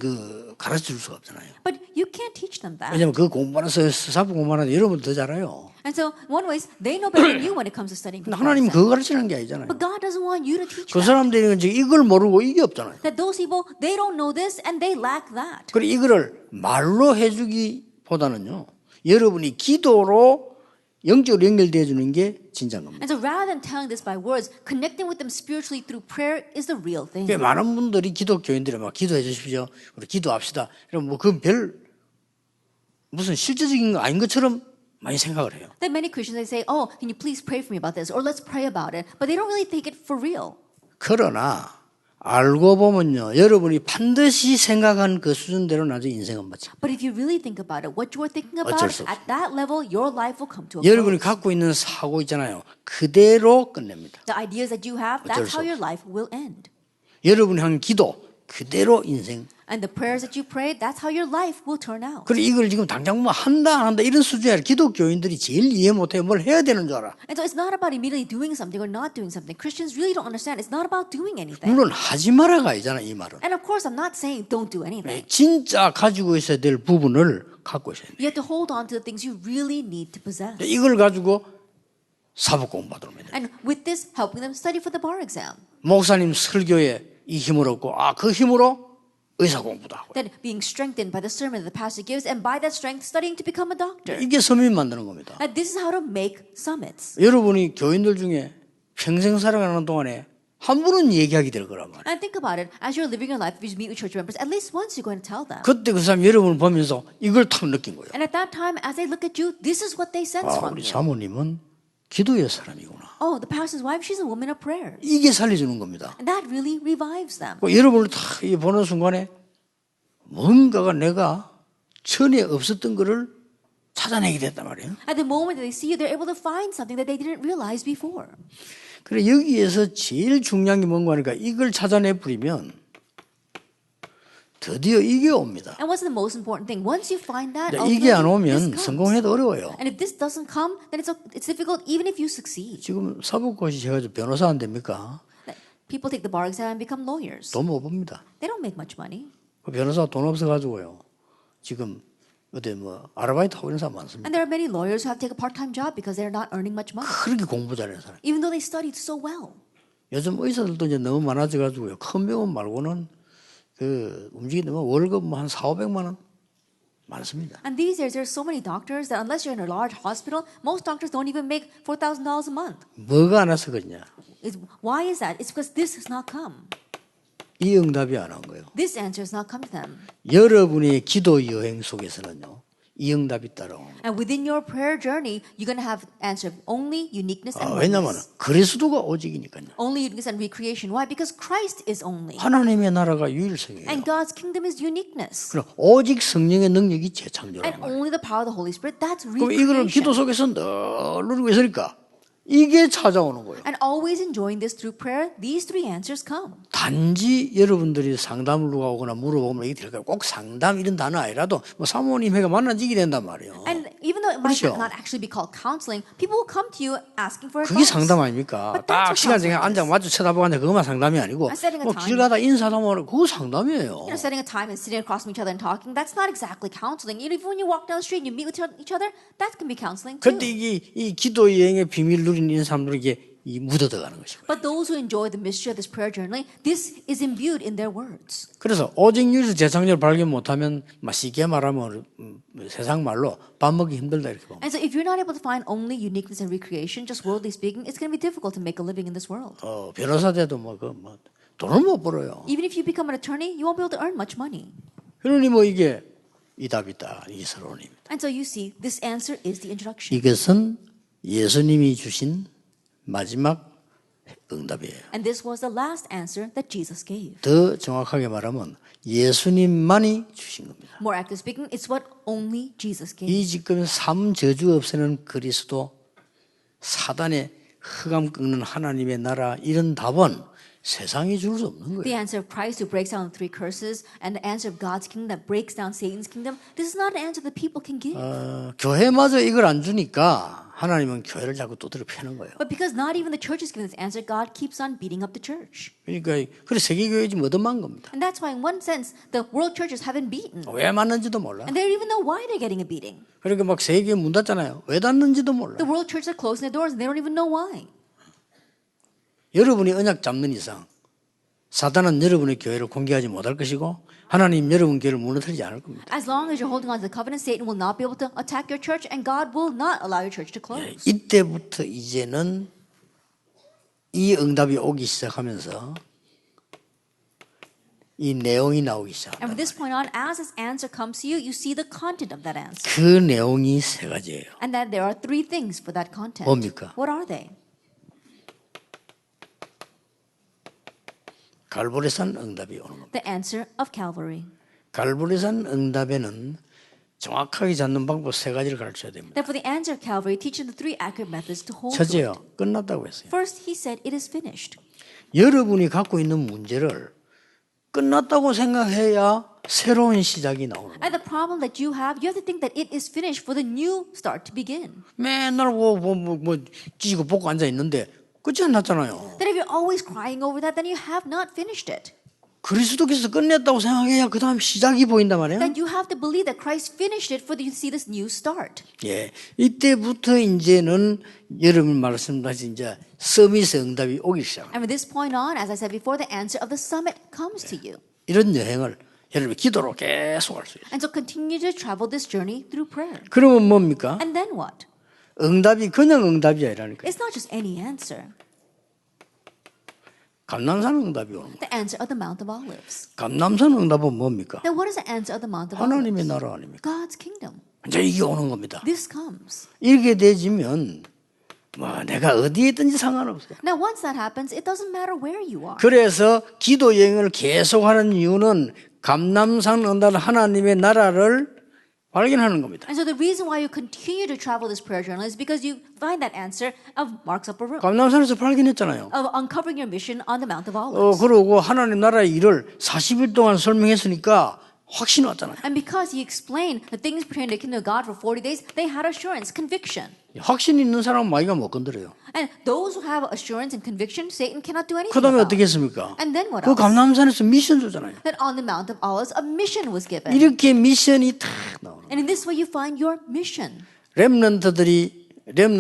가르쳐 줄 수가 없잖아요. But you can't teach them that. 왜냐하면 그 공부하는 사법 공부하는 여러분 더 잘해요. And so, in one ways, they know better than you when it comes to studying for 근데 the bar 하나님 exam. 그거 가르치는 게 아니잖아요. But God doesn't want you to teach 그 them. 사람들이 이제 이걸 모르고 이게 없잖아요. That those people, they don't know this and they lack that. 그리고 이거를 말로 해주기보다는요. 여러분이 기도로 영적으로 연결되어 주는 게 진짜인 겁니다. And so rather than telling this by words, connecting with them spiritually through prayer is the real thing. 그러니까 많은 분들이 기독교인들이 막 기도해 주십시오. 우리 기도합시다. 이러면 뭐 그 별 무슨 실제적인 거 아닌 것처럼 많이 생각을 해요. That many Christians, they say, oh, can you please pray for me about this? Or let's pray about it. But they don't really take it for real. 그러나 알고 보면요. 여러분이 반드시 생각한 그 수준대로 나중에 인생은 맞죠. But if you really think about it, what you are thinking about, 어쩔 수 없어요. at that level, your life will come to a 여러분이 close. 갖고 있는 사고 있잖아요. 그대로 끝냅니다. The ideas that you have, 어쩔 that's 수 how your life will end. 여러분이 한 기도 그대로 인생. And the prayers that you pray, that's how your life will turn out. 그리고 이걸 지금 당장 뭐 한다 안 한다 이런 수준이 아니라 기독교인들이 제일 이해 못해요. 뭘 해야 되는 줄 알아. And so it's not about immediately doing something or not doing something. Christians really don't understand. It's not about doing anything. 물론 하지 마라가 아니잖아 이 말은. And of course, I'm not saying don't do anything. 진짜 가지고 있어야 될 부분을 갖고 있어야 돼요. You have to hold on to the things you really need to possess. 이걸 가지고 사법 공부하도록 합니다. And with this, helping them study for the bar exam. 목사님 설교에 이 힘을 얻고 그 힘으로 의사 공부도 하고. Then being strengthened by the sermon that the pastor gives, and by that strength, studying to become a doctor. 이게 서민 만드는 겁니다. And this is how to make summits. 여러분이 교인들 중에 평생 살아가는 동안에 한 분은 얘기하게 될 거란 말이에요. And think about it. As you're living your life, if you meet with church members, at least once you're going to tell them. 그때 그 사람이 여러분을 보면서 이걸 탁 느낀 거예요. And at that time, as they look at you, this is what they sense from 우리 you. 사모님은 기도의 사람이구나. Oh, the pastor's wife, she's a woman of prayer. 이게 살려주는 겁니다. And that really revives them. 여러분을 탁 보는 순간에 뭔가가 내가 전에 없었던 거를 찾아내게 됐단 말이에요. At the moment that they see you, they're able to find something that they didn't realize before. 그래 여기에서 제일 중요한 게 뭔가 하니까 이걸 찾아내 버리면 드디어 이게 옵니다. And what's the most important thing? Once you find that, 이게 안 ultimately, 오면 this comes. 성공해도 어려워요. And if this doesn't come, then it's difficult even if you succeed. 지금 사법고시 제가 변호사 안 됩니까? People take the bar exam and become lawyers. 돈 못 법니다. They don't make much money. 그 변호사 돈 없어 가지고요. 지금 어디 뭐 아르바이트 하고 있는 사람 많습니다. And there are many lawyers who have to take a part-time job because they're not earning much money, 그렇게 공부 잘하는 사람. even though they studied so well. 요즘 의사들도 이제 너무 많아져 가지고요. 큰 병원 말고는 그 움직이면 월급 뭐 한 4,500만 원 많습니다. And these days, there's so many doctors that unless you're in a large hospital, most doctors don't even make $4,000 a month. 뭐가 안 와서 그러냐? Why is that? It's because this has not come. 이 응답이 안 온 거예요. This answer has not come to them. 여러분의 기도 여행 속에서는요. 이 응답이 따라오는 거예요. And within your prayer journey, you're going to have answer of only uniqueness and 왜냐하면 oneness. 그리스도가 오직이니까요. Only uniqueness and recreation. Why? Because Christ is only. 하나님의 나라가 유일성이에요. And God's kingdom is uniqueness. 그럼 오직 성령의 능력이 And 재창조라는 거예요. only the power of the Holy Spirit, that's 그럼 이거를 기도 recreation. 속에서 늘 누리고 있으니까 이게 찾아오는 거예요. And always enjoying this through prayer, these three answers come. 단지 여러분들이 상담을 누가 오거나 물어보면 이게 될까요? 꼭 상담 이런 단어 아니라도 뭐 사모님 해가 만나지게 된단 말이에요. And even though it might 그렇죠. not actually be called counseling, people will come to you asking for 그게 advice. 상담 아닙니까? But that's 딱 what 시간 정해 counseling 앉아 is. 마주 쳐다보고 앉아 그것만 상담이 아니고 I'm setting a 뭐 time. 길 가다 인사하면 그거 상담이에요. You know, setting a time and sitting across from each other and talking, that's not exactly counseling. Even when you walk down the street and you meet with each other, that can be counseling too. 그런데 이게 이 기도 여행의 비밀 누리는 사람들에게 이 묻어들어가는 것이고. But those who enjoy the mystery of this prayer journaling, this is imbued in their words. 그래서 오직 유일서 재창조를 발견 못하면 쉽게 말하면 세상 말로 밥 먹기 힘들다 이렇게 봅니다. And so if you're not able to find only uniqueness and recreation, just worldly speaking, it's going to be difficult to make a living in this world. 변호사 돼도 돈을 못 벌어요. Even if you become an attorney, you won't be able to earn much money. 그러니 뭐 이게 이 답이다. 이 서론입니다. And so you see, this answer is the introduction. 이것은 예수님이 주신 마지막 응답이에요. And this was the last answer that Jesus gave. 더 정확하게 말하면 예수님만이 주신 겁니다. More accurately speaking, it's what only Jesus gave. 이 지금 삶 저주 없애는 그리스도, 사단의 흑암 꺾는 하나님의 나라, 이런 답은 세상이 줄 수 없는 The 거예요. answer of Christ who breaks down the three curses and the answer of God's kingdom that breaks down Satan's kingdom, this is not an answer that people can give. 교회마저 이걸 안 주니까 하나님은 교회를 자꾸 두드려 패는 거예요. But because not even the church is giving this answer, God keeps on beating up the church. 그러니까 그래 세계교회 지금 얻어만 겁니다. And that's why in one sense, the world churches have been beaten. 왜 맞는지도 몰라. And they don't even know why they're getting a beating. 그러니까 막 세계교회 문 닫잖아요. 왜 닫는지도 몰라. The world churches are closing their doors and they don't even know why. 여러분이 언약 잡는 이상 사단은 여러분의 교회를 공개하지 못할 것이고 하나님 여러분 교회를 무너뜨리지 않을 겁니다. As long as you're holding on to the covenant, Satan will not be able to attack your church and God will not allow your church to close. 이때부터 이제는 이 응답이 오기 시작하면서 이 내용이 나오기 And 시작합니다. from this point on, as this answer comes to you, you see the content of that answer. 그 내용이 세 가지예요. And that there are three things for that content. 뭡니까? What are they? 갈보리산 응답이 오는 겁니다. The answer of Calvary. 갈보리산 응답에는 정확하게 잡는 방법 세 가지를 가르쳐야 됩니다. That for the answer of Calvary, teach them the three accurate methods to hold to it. 첫째요, 끝났다고 했어요. First, he said, it is finished. 여러분이 갖고 있는 문제를 끝났다고 생각해야 새로운 시작이 나오는 거예요. And the problem that you have to think that it is finished for the new start to begin. 맨날 찢고 볶고 앉아 있는데 끝이 안 났잖아요. That if you're always crying over that, then you have not finished it. 그리스도께서 끝냈다고 생각해야 그 다음 시작이 보인단 말이에요. That you have to believe that Christ finished it for you to see this new start. 예, 이때부터 이제는 여러분 말씀하신 이제 서밋의 응답이 오기 시작합니다. And from this point on, as I said before, the answer of the summit comes to you. 이런 여행을 여러분이 기도로 계속 할 수 있어요. And so continue to travel this journey through prayer. 그러면 뭡니까? And then what? 응답이 그냥 응답이 아니라니까요. It's not just any answer. 감남산 응답이 오는 거예요. The answer of the Mount of Olives. 감남산 응답은 뭡니까? Then what is the answer of the Mount of Olives? 하나님의 나라 아닙니까? God's kingdom. 이제 이게 오는 겁니다. This comes. 이렇게 되지면 내가 어디에 있든지 상관없어요. Now once that happens, it doesn't matter where you are. 그래서 기도 여행을 계속하는 이유는 감남산 응답 하나님의 나라를 발견하는 겁니다. And so the reason why you continue to travel this prayer journal is because you find that answer of Mark's upper room, 감남산에서 발견했잖아요. of uncovering your mission on the Mount of Olives. 그러고 하나님 나라의 일을 40일 동안 설명했으니까 확신 왔잖아요. And because he explained the things pertaining to the kingdom of God for 40 days, they had assurance, conviction. 확신 있는 사람은 마귀가 못 건드려요. And those who have assurance and conviction, Satan cannot do anything 그 다음에 about. 어떻게 했습니까? And then what 그 else? 감남산에서 미션 주잖아요. That on the Mount of Olives, a mission was given. 이렇게 미션이 탁 나오는 거예요. And in this way, you find your mission. 렘넌트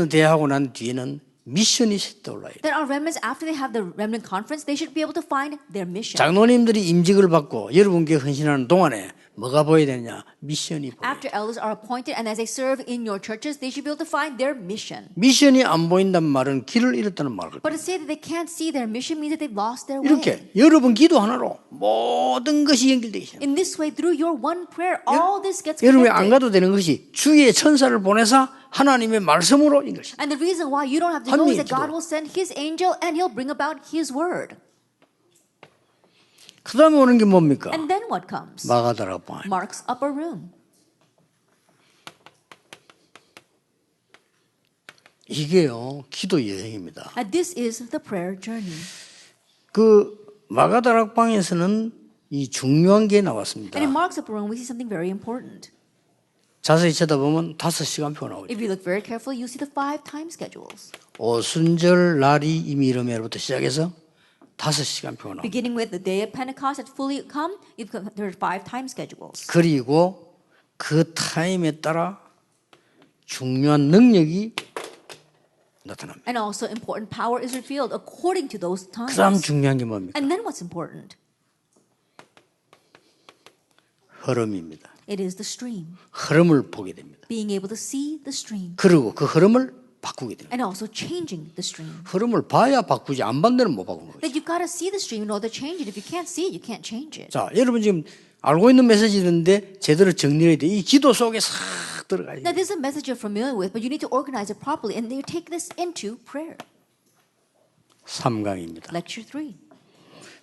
대하고 난 뒤에는 미션이 떠올라요. That our remnants, after they have the remnant conference, they should be able to find their mission. 장로님들이 임직을 받고 여러분께 헌신하는 동안에 뭐가 보여야 되느냐? 미션이 보여요. After elders are appointed and as they serve in your churches, they should be able to find their mission. 미션이 안 보인다는 말은 길을 잃었다는 말이에요. But to say that they can't see their mission means that they've lost their way. 이렇게 여러분 기도 하나로 모든 것이 연결되기 시작합니다. In this way, through your one prayer, all this gets 여러분이 안 connected. 가도 되는 것이 주의 천사를 보내서 하나님의 말씀으로 연결시킵니다. And the reason why you don't have to go is that God will send His angel and He'll bring about His word. 그 다음에 오는 게 뭡니까? And then what comes? 마가다락방. Mark's upper room. 이게요 기도 여행입니다. And this is the prayer journey. 그 마가다락방에서는 이 중요한 게 나왔습니다. And in Mark's upper room, we see something very important. 자세히 쳐다보면 5시간표 나오죠. If you look very carefully, you see the 5 time schedules. 오순절 날이 이미 이르며로부터 시작해서 5시간표가 나옵니다. Beginning with the day of Pentecost had fully come, there are 5 time schedules. 그리고 그 타임에 따라 중요한 능력이 나타납니다. And also important power is revealed according to those 그 다음 times. 중요한 게 뭡니까? And then what's important? 흐름입니다. It is the stream. 흐름을 보게 됩니다. Being able to see the stream. 그리고 그 흐름을 바꾸게 됩니다. And also changing the stream. 흐름을 봐야 바꾸지 안 본 데는 못 바꾸는 거예요. That you've got to see the stream in order to change it. If you can't see it, you can't change it. 자, 여러분 지금 알고 있는 메시지인데 제대로 정리해야 돼. 이 기도 속에 싹 들어가야 Now, 돼. this is a message you're familiar with, but you need to organize it properly, and then you take this into prayer. 3강입니다. Lecture 3.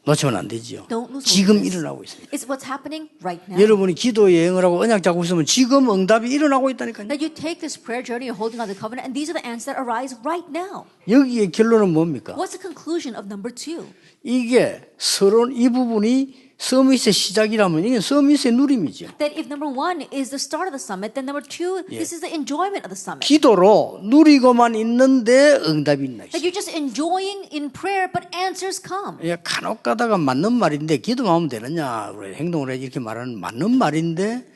놓치면 안 되지요. Don't lose 지금 hope in this. 일어나고 있습니다. It's what's happening right now. 여러분이 기도 여행을 하고 언약 잡고 있으면 지금 응답이 일어나고 있다니까요. That you take this prayer journey, you're holding on to the covenant, and these are the answers that arise right now. 여기에 결론은 뭡니까? What's the conclusion of number 2? 이게 서론 이 부분이 서밋의 시작이라면 이게 서밋의 누림이죠. That if number 1 is the start of the summit, then number 2, this is the enjoyment of the summit. 기도로 누리고만 있는데 응답이 있나. That you're just enjoying in prayer, but answers come. 간혹 가다가 맞는 말인데 기도만 하면 되느냐 그래, 행동을 해 이렇게 말하는 맞는 말인데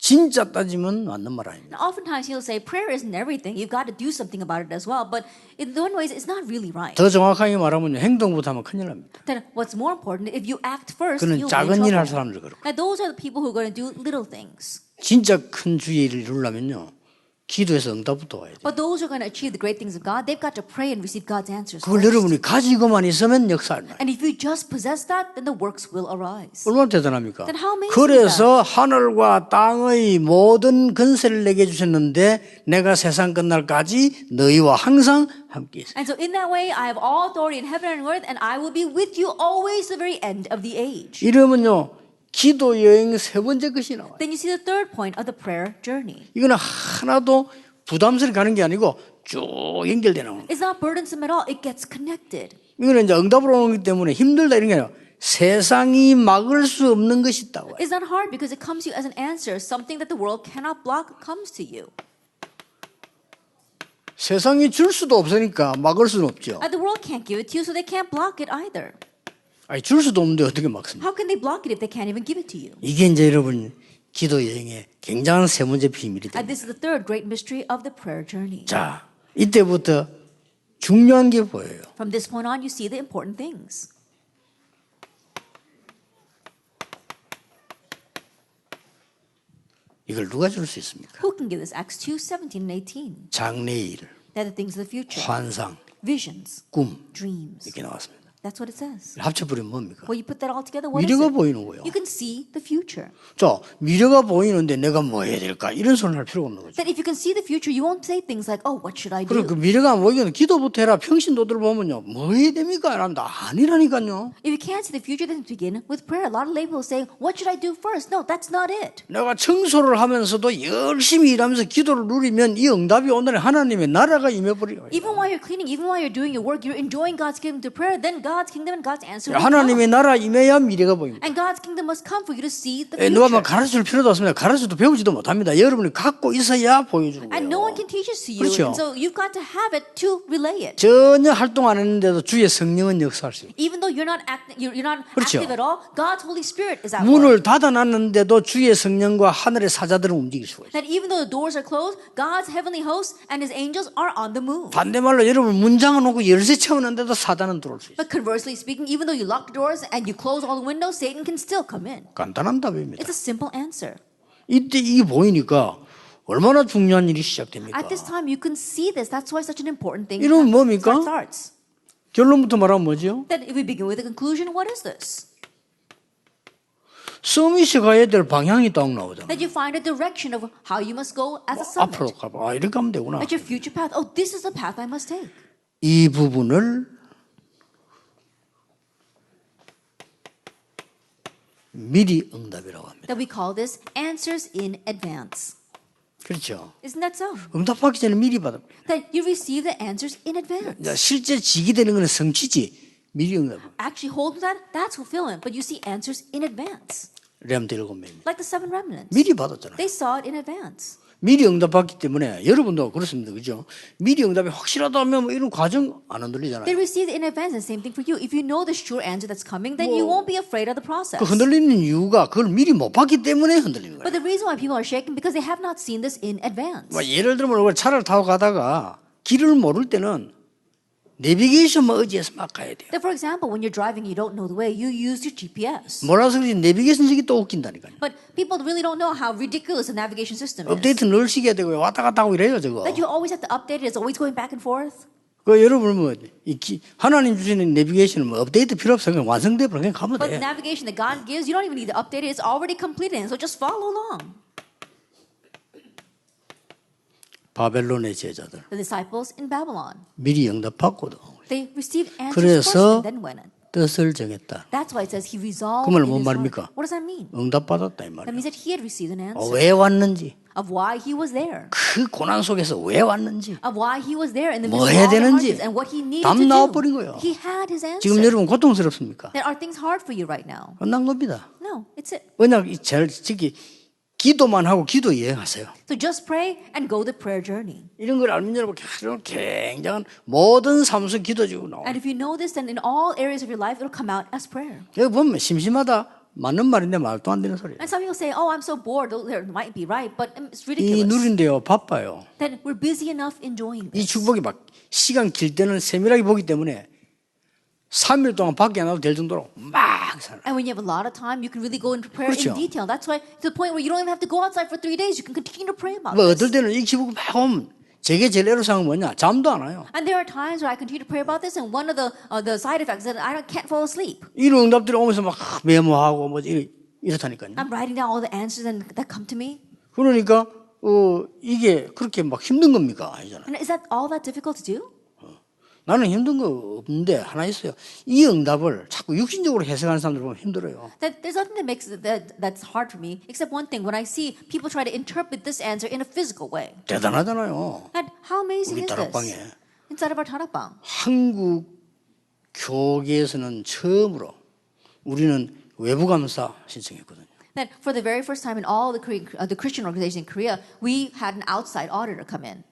진짜 따지면 맞는 말 아닙니다. Now, oftentimes he'll say prayer isn't everything. You've got to do something about it as well. But in one ways, it's not really right. 더 정확하게 말하면 행동부터 하면 큰일 납니다. Then what's more important, if you act first, 그는 you'll be in 작은 일 할 trouble. 사람들 그렇고 Now, those are the people who are going to do little things. 진짜 큰 주의 일을 이루려면요 기도에서 응답부터 와야 돼요. But those who are going to achieve the great things of God, they've got to pray and receive God's answers 그걸 first. 여러분이 가지고만 있으면 역사할 거예요. And if you just possess that, then the works will arise. 얼마나 대단합니까? Then how amazing 그래서 하늘과 땅의 모든 권세를 내게 주셨는데 내가 세상 끝날까지 너희와 항상 함께 있어. And so in that way, I have all authority in heaven and earth, and I will be with you always to the very end of the age. 이러면요 기도 여행 세 번째 것이 나와요. Then you see the third point of the prayer journey. 이거는 하나도 부담스럽게 가는 게 아니고 쭉 연결되는 거예요. It's not burdensome at all. It gets connected. 이거는 이제 응답으로 오기 때문에 힘들다 이런 게 아니라 세상이 막을 수 없는 것이 있다고. It's not hard because it comes to you as an answer. Something that the world cannot block comes to you. 세상이 줄 수도 없으니까 막을 수는 없죠. And the world can't give it to you, so they can't block it either. 아니 줄 수도 없는데 어떻게 막습니까? How can they block it if they can't even give it to you? 이게 이제 여러분 기도 여행의 굉장한 세 번째 비밀이 And 됩니다. this is the third great mystery of the prayer journey. 자, 이때부터 중요한 게 보여요. From this point on, you see the important things. 이걸 누가 줄 수 있습니까? Who can give this? Acts 2, 17 and 18. 장래일, They're the things of the future. 환상, Visions, 꿈 dreams. 이렇게 나왔습니다. That's what it says. 합쳐버리면 뭡니까? Well, you put that all together, what is 미래가 it? 보이는 거예요. You can see the future. 자, 미래가 보이는데 내가 뭐 해야 될까? 이런 소리를 할 필요가 없는 거죠. That if you can see the future, you won't say things like, oh, what should I 그리고 그 do? 미래가 안 보이면 기도부터 해라. 평신도들 보면요. 뭐 해야 됩니까? 이랍니다. 아니라니까요. If you can't see the future, then begin with prayer. A lot of lay people say, what should I do first? No, that's not it. 내가 청소를 하면서도 열심히 일하면서 기도를 누리면 이 응답이 오늘 하나님의 나라가 임해버려요. Even while you're cleaning, even while you're doing your work, you're enjoying God's kingdom to prayer, then God's kingdom and God's answer will come. 하나님의 나라 임해야 미래가 보입니다. And God's kingdom must come for you to see the 누가 막 future. 가르칠 필요도 없습니다. 가르쳐도 배우지도 못합니다. 여러분이 갖고 있어야 보여주는 And no 거예요. one can teach this to you. 그렇죠. And so you've got to have it to relay it. 전혀 활동 안 했는데도 주의 성령은 역사할 수 있어요. Even though you're not 그렇죠. active at all, God's Holy Spirit is at work. 문을 닫아놨는데도 주의 성령과 하늘의 사자들은 움직일 수가 있어요. That even though the doors are closed, God's heavenly hosts and His angels are on the move. 반대말로 여러분 문장을 놓고 열쇠 채우는데도 사단은 들어올 수 있어요. But conversely speaking, even though you lock the doors and you close all the windows, Satan can still come in. 간단한 답입니다. It's a simple answer. 이때 이게 보이니까 얼마나 중요한 일이 시작됩니까? At this time, you can see this. That's why such an important thing 이러면 뭡니까? starts. 결론부터 말하면 뭐죠? Then if we begin with the conclusion, what is this? 서밋이 가야 될 방향이 딱 나오잖아. That you find a direction of how you must go as a 앞으로 summit. 가봐. 아, 이렇게 하면 되구나. At your future path. Oh, this is the path I must take. 이 부분을 미리 응답이라고 합니다. That we call this answers in advance. 그렇죠. Isn't that so? 응답받기 전에 미리 받아. That you receive the answers in advance. 실제 지기 되는 것은 성취지. 미리 응답. Actually hold that, that's fulfillment. But you see answers in advance. 렘7 명입니다. Like the 7 remnants. 미리 받았잖아요. They saw it in advance. 미리 응답받기 때문에 여러분도 그렇습니다. 그죠? 미리 응답이 확실하다면 뭐 이런 과정 안 흔들리잖아요. They received it in advance. And same thing for you. If you know the sure answer that's coming, then you won't be afraid of the process. 그 흔들리는 이유가 그걸 미리 못 봤기 때문에 흔들리는 거예요. But the reason why people are shaking because they have not seen this in advance. 뭐 예를 들면 우리가 차를 타고 가다가 길을 모를 때는 내비게이션만 의지해서 막 가야 돼요. That for example, when you're driving, you don't know the way, you use your GPS. 몰라서 그런지 내비게이션 적이 또 웃긴다니까요. But people really don't know how ridiculous the navigation system is. 업데이트 늘 시켜야 되고요. 왔다 갔다 하고 이래요 저거. That you always have to update it. It's always going back and forth. 그 여러분 뭐 하나님 주시는 내비게이션은 뭐 업데이트 필요 없어요. 그냥 완성돼 버려 그냥 가면 But the 돼. navigation that God gives, you don't even need to update it. It's already completed. And so just follow along. 바벨론의 제자들 The disciples in Babylon, 미리 응답받고도 they received answers 그래서 first and then went. 뜻을 정했다. That's why it says he resolved 그 말은 in 뭔 his heart. 말입니까? What does that mean? 응답받았다 이 That 말이야. means that he had received an answer 왜 왔는지, of why he was there. 그 고난 속에서 왜 왔는지, Of why he was there in the 뭐 midst 해야 of all the 되는지 hardships and what he needed 답 to 나와버린 do. 거예요. He had his answer. 지금 여러분 고통스럽습니까? That are things hard for you right now? 끝난 겁니다. No, it's it. 왜냐 제일 특히 기도만 하고 기도 여행하세요. So just pray and go the prayer journey. 이런 걸 알면 여러분 굉장한 모든 삶에서 기도지고 나와. And if you know this, then in all areas of your life, it'll come out as prayer. 여기 보면 심심하다 맞는 말인데 말도 안 되는 소리예요. And some people say, "Oh, I'm so bored." There might be right, but it's 이 ridiculous. 누린데요 바빠요. Then we're busy enough enjoying 이 this. 축복이 막 시간 길 때는 세밀하게 보기 때문에 3일 동안 밖에 안 나도 될 정도로 막 살아. And when you have a lot of time, you can really go into prayer 그렇죠. in detail. That's why to the point where you don't even have to go outside for 3 days. You can continue to pray about 뭐 this. 어떨 때는 이 기복 막 오면 제게 제일 애로사항은 뭐냐 잠도 안 와요. And there are times where I continue to pray about this, and one of the side effects is that can't fall asleep. 이런 응답들이 오면서 막 메모하고 뭐 이렇다니까요. I'm writing down all the answers that come to me. 그러니까 이게 그렇게 막 힘든 겁니까? 아니잖아요. And is that all that difficult to do? 나는 힘든 거 없는데 하나 있어요. 이 응답을 자꾸 육신적으로 해석하는 사람들 보면 힘들어요. That there's nothing that makes that's hard for me, except one thing. When I see people try to interpret this answer in a physical way. 대단하잖아요. And how amazing 우리 is 다락방에. this? Inside of our 다락방. 한국 교계에서는 처음으로 우리는 외부 감사 신청했거든요. That for the very first time in all the Christian organizations in Korea, we had an outside auditor come in.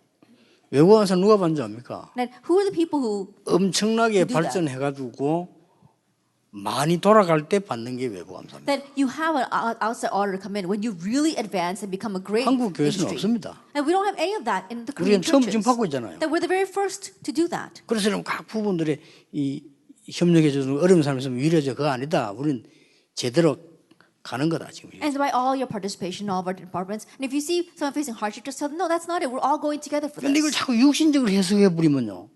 외부 감사 누가 받는지 압니까? That who are the people who 엄청나게 do that? 발전해가지고 많이 돌아갈 때 받는 게 외부 감사입니다. that you have an outside auditor come in when you really advance and become a great 한국 교회에서는 ministry. 없습니다. And we don't have any of that in the Korean 우리는 처음 churches. 지금 받고 있잖아요. That we're the very first to do that. 그래서 각 부분들의 이 협력해주는 어려운 삶에서 위로해줘 그거 아니다. 우리는 제대로 가는 거다 지금. And by all your participation in all of our departments, and if you see someone facing hardship, just tell them, no, that's not it. We're all going together for 근데 이걸 this. 자꾸 육신적으로 해석해 버리면요,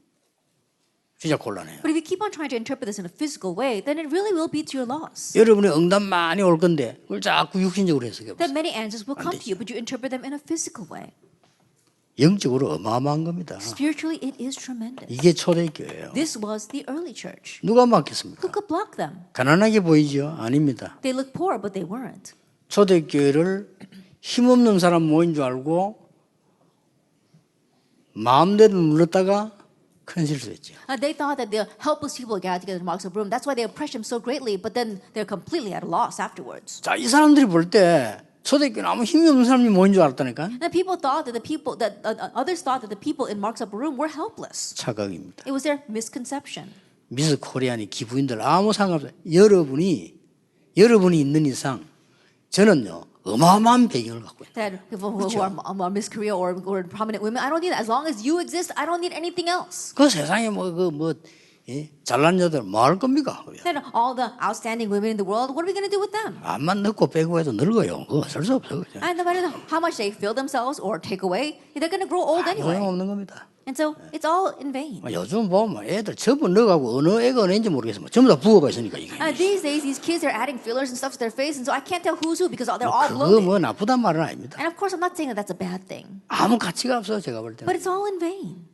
진짜 곤란해요. But if you keep on trying to interpret this in a physical way, then it really will be to your loss. 여러분의 응답 많이 올 건데 그걸 자꾸 육신적으로 해석해 That 보세요. many answers will come to you, but you interpret them in a physical way. 영적으로 어마어마한 겁니다. Spiritually, it is tremendous. 이게 초대교회예요. This was the early church. 누가 막겠습니까? Who could block them? 가난하게 보이죠? 아닙니다. They looked poor, but they weren't. 초대교회를 힘없는 사람 모인 줄 알고 마음대로 눌렀다가 큰 실수했죠. They thought that the helpless people gathered together in Marks of Room. That's why they oppressed him so greatly, but then they're completely at a loss afterwards. 자, 이 사람들이 볼 때 초대교회는 아무 힘이 없는 사람이 모인 줄 알았다니까. And people thought that others thought that the people in Marks Upper Room were helpless. 착각입니다. It was their misconception. 미스 코리아니 기부인들 아무 상관없어요. 여러분이 있는 이상 저는요 어마어마한 배경을 갖고 있어요. That people who are Miss Korea or prominent women, I don't need that. As long as you exist, I don't need anything else. 그 세상에 잘난 여자들 뭐 할 겁니까? Then all the outstanding women in the world, what are we going to do with them? 암만 넣고 빼고 해도 늙어요. 그거 어쩔 수 없어요. 그죠? And no matter how much they fill themselves or take away, they're going to grow old anyway. 소용없는 겁니다. And so it's all in vain. 요즘 보면 애들 전부 넣어가고 어느 애가 어느인지 모르겠지만 전부 다 부어가 있으니까 이게. These days, these kids are adding fillers and stuff to their face, and so I can't tell who's who because they're all 그거 bloated. 뭐 나쁘단 말은 아닙니다. And of course, I'm not saying that that's a bad thing, 아무 가치가 없어요. 제가 볼 때는. but it's all in vain.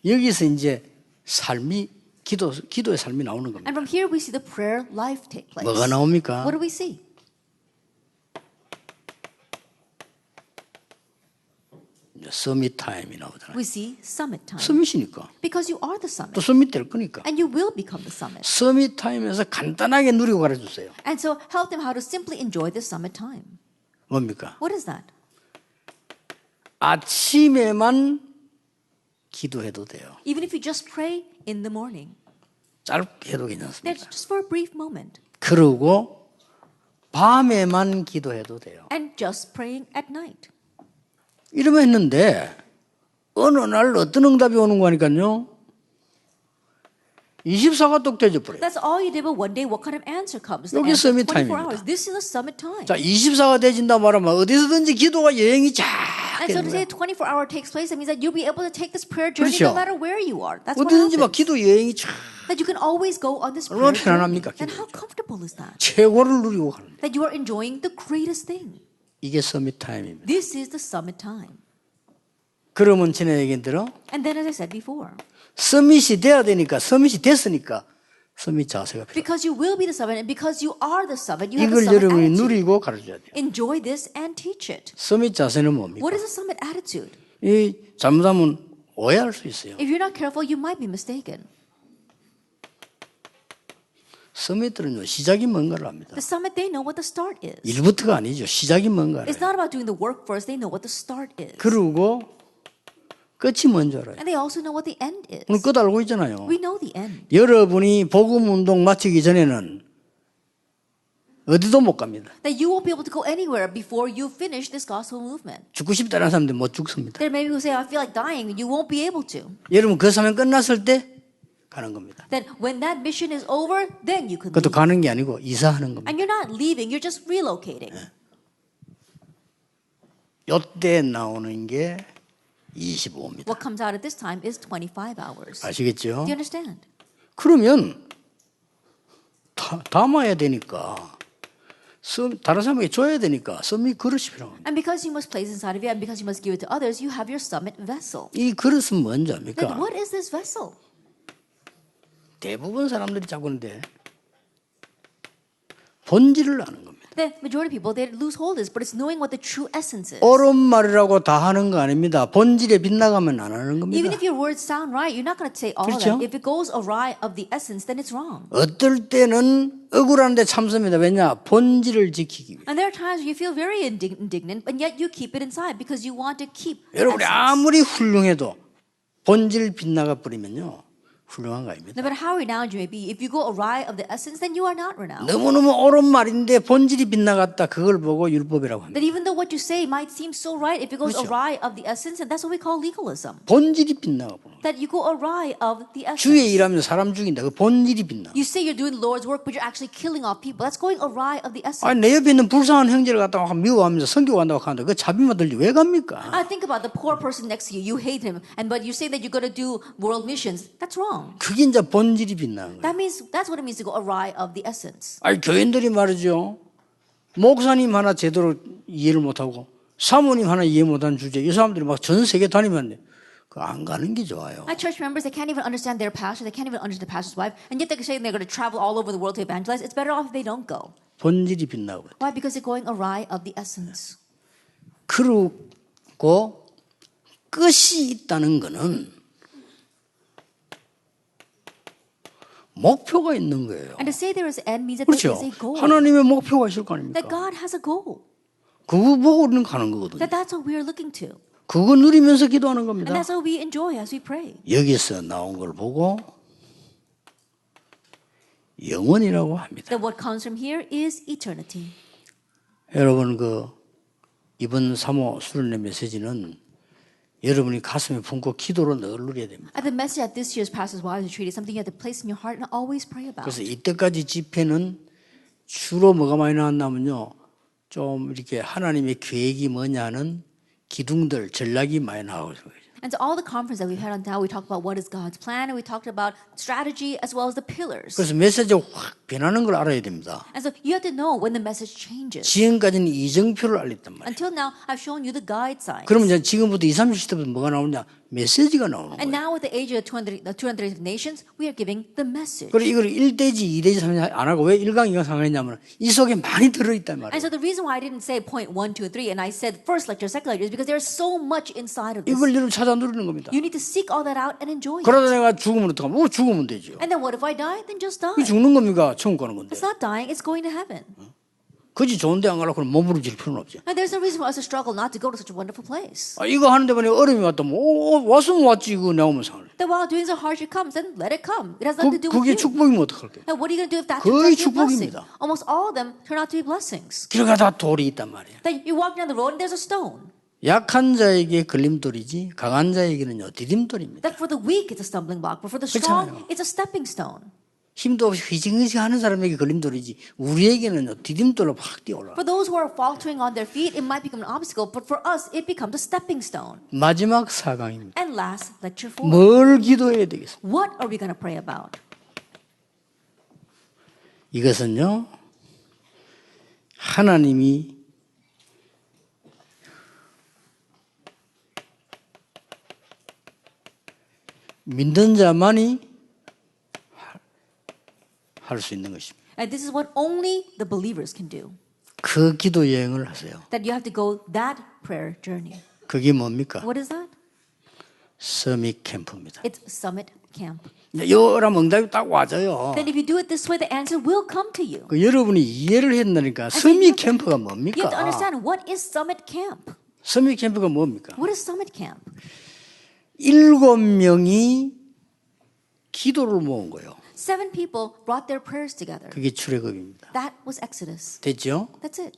여기서 이제 삶이 기도의 삶이 나오는 겁니다. And from here, we see the prayer life take place. 뭐가 나옵니까? What do we see? 서밋 타임이 나오잖아요. We see summit time. 서밋이니까 Because you are the 또 summit, 서밋 될 거니까. and you will become the summit. 서밋 타임에서 간단하게 누리고 가르쳐주세요. And so help them how to simply enjoy this summit time. 뭡니까? What is that? 아침에만 기도해도 돼요. Even if you just pray in the morning, 짧게 해도 that's 괜찮습니다. just for a brief moment, 그리고 밤에만 기도해도 돼요. and just praying at night. 이러면 했는데 어느 날 어떤 응답이 오는 거니까요. 24가 똑 되져 버려요. That's all you did, but one day, what kind of answer comes? The 여기 answer summit 24 time입니다. hours. This is a summit time. 자, 24가 되진다 말하면 어디서든지 기도가 여행이 쫙 And so 되는 to say 거야. 24-hour takes place, that means that you'll be able to take this prayer journey 그렇죠. no matter where you are. That's what 어디든지 막 happens. 기도 여행이 참 That you can always go on this 얼마나 prayer journey. 편안합니까, And 기도가. how comfortable is that? 최고를 누리고 가는 거예요. That you are enjoying the greatest thing. 이게 서밋 타임입니다. This is the summit time. 그러면 지난 얘기 들어 And then as I said before, 서밋이 돼야 되니까 서밋이 됐으니까 서밋 자세가 필요해요. because you will be the summit and because you are the summit, you have 이걸 the summit 여러분이 attitude. 누리고 가르쳐야 돼요. Enjoy this and teach it. 서밋 자세는 뭡니까? What is a summit attitude? 이 잘못하면 오해할 수 있어요. If you're not careful, you might be mistaken. 서밋들은요 시작이 뭔가를 압니다. The summit, they know what the start is. 일부터가 아니죠. 시작이 뭔가를. It's not about doing the work first, they know what the start is. 그리고 끝이 뭔지 알아요. And they also know what the end is. 오늘 끝 알고 있잖아요. We know the end. 여러분이 복음 운동 마치기 전에는 어디도 못 갑니다. That you won't be able to go anywhere before you finish this gospel movement. 죽고 싶다는 사람들 못 죽습니다. There may be who say, I feel like dying. You won't be able to. 여러분 그 사명 끝났을 때 가는 겁니다. That when that mission is over, then you can 그것도 leave. 가는 게 아니고 이사하는 겁니다. And you're not leaving, you're just relocating. 요때 나오는 게 25입니다. What comes out at this time is 25 hours. 아시겠죠? Do you understand? 그러면 담아야 되니까 다른 사람에게 줘야 되니까 썸이 그릇이 필요합니다. And because you must place inside of you and because you must give it to others, you have your summit vessel. 이 그릇은 뭔지 Then 압니까? what is this vessel? 대부분 사람들이 자꾸 그런데 본질을 아는 겁니다. The majority of people, they lose hold of this, but it's knowing what the true essence is. 옳은 말이라고 다 하는 거 아닙니다. 본질에 빗나가면 안 하는 겁니다. Even if your words sound right, you're not going to say all of 그렇죠? them. If it goes awry of the essence, then it's wrong. 어떨 때는 억울한데 참습니다. 왜냐? 본질을 지키기 위해. And there are times where you feel very indignant, but yet you keep it inside because you want to keep the 여러분이 essence. 아무리 훌륭해도 본질 빗나가 버리면요. 훌륭한 거 아닙니다. No matter how renowned you may be, if you go awry of the essence, then you are not renowned. 너무너무 옳은 말인데 본질이 빗나갔다. 그걸 보고 율법이라고 합니다. That even though what you say might seem so right, if it goes 그렇죠. awry of the essence, and that's what we call legalism. 본질이 빗나가 버려. That you go awry of the essence. 주의 일하면서 사람 죽인다. 그 본질이 빗나가. You say you're doing the Lord's work, but you're actually killing off people. That's going awry of the essence. 아니 내 옆에 있는 불쌍한 형제를 갖다가 미워하면서 선교 간다고 하는데 그 자비만 들지 왜 갑니까? I think about the poor person next to you. You hate him, but you say that you're going to do world missions. That's wrong. 그게 이제 본질이 빗나간 거예요. That means that's what it means to go awry of the essence. 아니 교인들이 말이죠. 목사님 하나 제대로 이해를 못하고 사모님 하나 이해 못하는 주제 이 사람들이 막 전 세계 다니면 그 안 가는 게 좋아요. My church members, they can't even understand their pastor. They can't even understand the pastor's wife. And yet they're saying they're going to travel all over the world to evangelize. It's better off if they don't go. 본질이 빗나고. Why? Because they're going awry of the essence. 그리고 끝이 있다는 거는 목표가 있는 거예요. And to say there is an end means that there 그렇죠. is a goal. 하나님의 목표가 있을 거 That 아닙니까? God has a goal. 그거 보고 우리는 가는 거거든요. That that's what we are looking to. 그거 누리면서 기도하는 And 겁니다. that's what we enjoy as we pray. 여기서 나온 걸 보고 영원이라고 합니다. That what comes from here is eternity. 여러분 이번 사모 수련회 메시지는 여러분이 가슴에 품고 기도로 늘 누려야 됩니다. And the message at this year's Pastor's Wives Retreat is something you have to place in your heart and always pray about. 그래서 이때까지 집회는 주로 뭐가 많이 나왔냐면요. 좀 이렇게 하나님의 계획이 뭐냐는 기둥들, 전략이 많이 나오고 있어요. And so all the conference that we've had on now, we talked about what is God's plan, and we talked about strategy as well as the pillars. 그래서 메시지가 확 변하는 걸 알아야 됩니다. And so you have to know when the message changes. 지금까지는 이정표를 알렸단 말이에요. Until now, I've shown you the guide signs. 그러면 이제 지금부터 20, 30대부터 뭐가 나오냐? 메시지가 나오는 And 거예요. now with the age of the 230 nations, we are giving the message. 그리고 이걸 1대지, 2대지, 3대지 안 하고 왜 1강, 2강, 3강 했냐면 이 속에 많이 들어있단 And 말이에요. so the reason why I didn't say point 1, 2, and 3, and I said first lecture, second lecture, is because there's so much inside of this. 이걸 여러분 찾아 누리는 겁니다. You need to seek all that out and enjoy it. 그러다 내가 죽으면 어떡하면? 죽으면 되죠. And then what if I die? Then just die. 그게 죽는 겁니까? 천국 가는 건데. It's not dying, it's going to heaven. 그지 좋은 데 안 가려고 그럼 몸부림칠 필요는 없죠. And there's no reason for us to struggle not to go to such a wonderful place. 이거 하는데 만약에 어려움이 왔다면 왔으면 왔지 이거 나오면 상을. That while doing so hardship comes, then let it come. It has nothing to do 그게 with you. 축복이면 어떡할게? Now what are you going to do if that 거의 turns out to be a blessing? 축복입니다. Almost all of them turn out to be blessings. 길가 다 돌이 있단 말이에요. That you walk down the road and there's a stone. 약한 자에게 걸림돌이지 강한 자에게는요 디딤돌입니다. That for the weak it's a stumbling block, but for the strong 그렇잖아요. it's a stepping stone. 힘도 없이 희징희징 하는 사람에게 걸림돌이지 우리에게는요 디딤돌로 확 뛰어올라. For those who are faltering on their feet, it might become an obstacle, but for us, it becomes a stepping stone. 마지막 4강입니다. And last, lecture 4. 뭘 기도해야 되겠습니까? What are we going to pray about? 이것은요 하나님이 믿는 자만이 할 수 있는 것입니다. And this is what only the believers can do. 그 기도 여행을 하세요. That you have to go that prayer journey. 그게 뭡니까? What is that? 서밋 캠프입니다. It's summit camp. 여러분 응답이 딱 와져요. Then if you do it this way, the answer will come to you. 그 여러분이 이해를 했다니까 서밋 캠프가 You have to 뭡니까? understand, what is summit camp? 서밋 캠프가 뭡니까? What is summit camp? 7명이 기도를 모은 거예요. 7 people brought their prayers together. 그게 출애굽입니다. That was Exodus. 됐죠? That's it.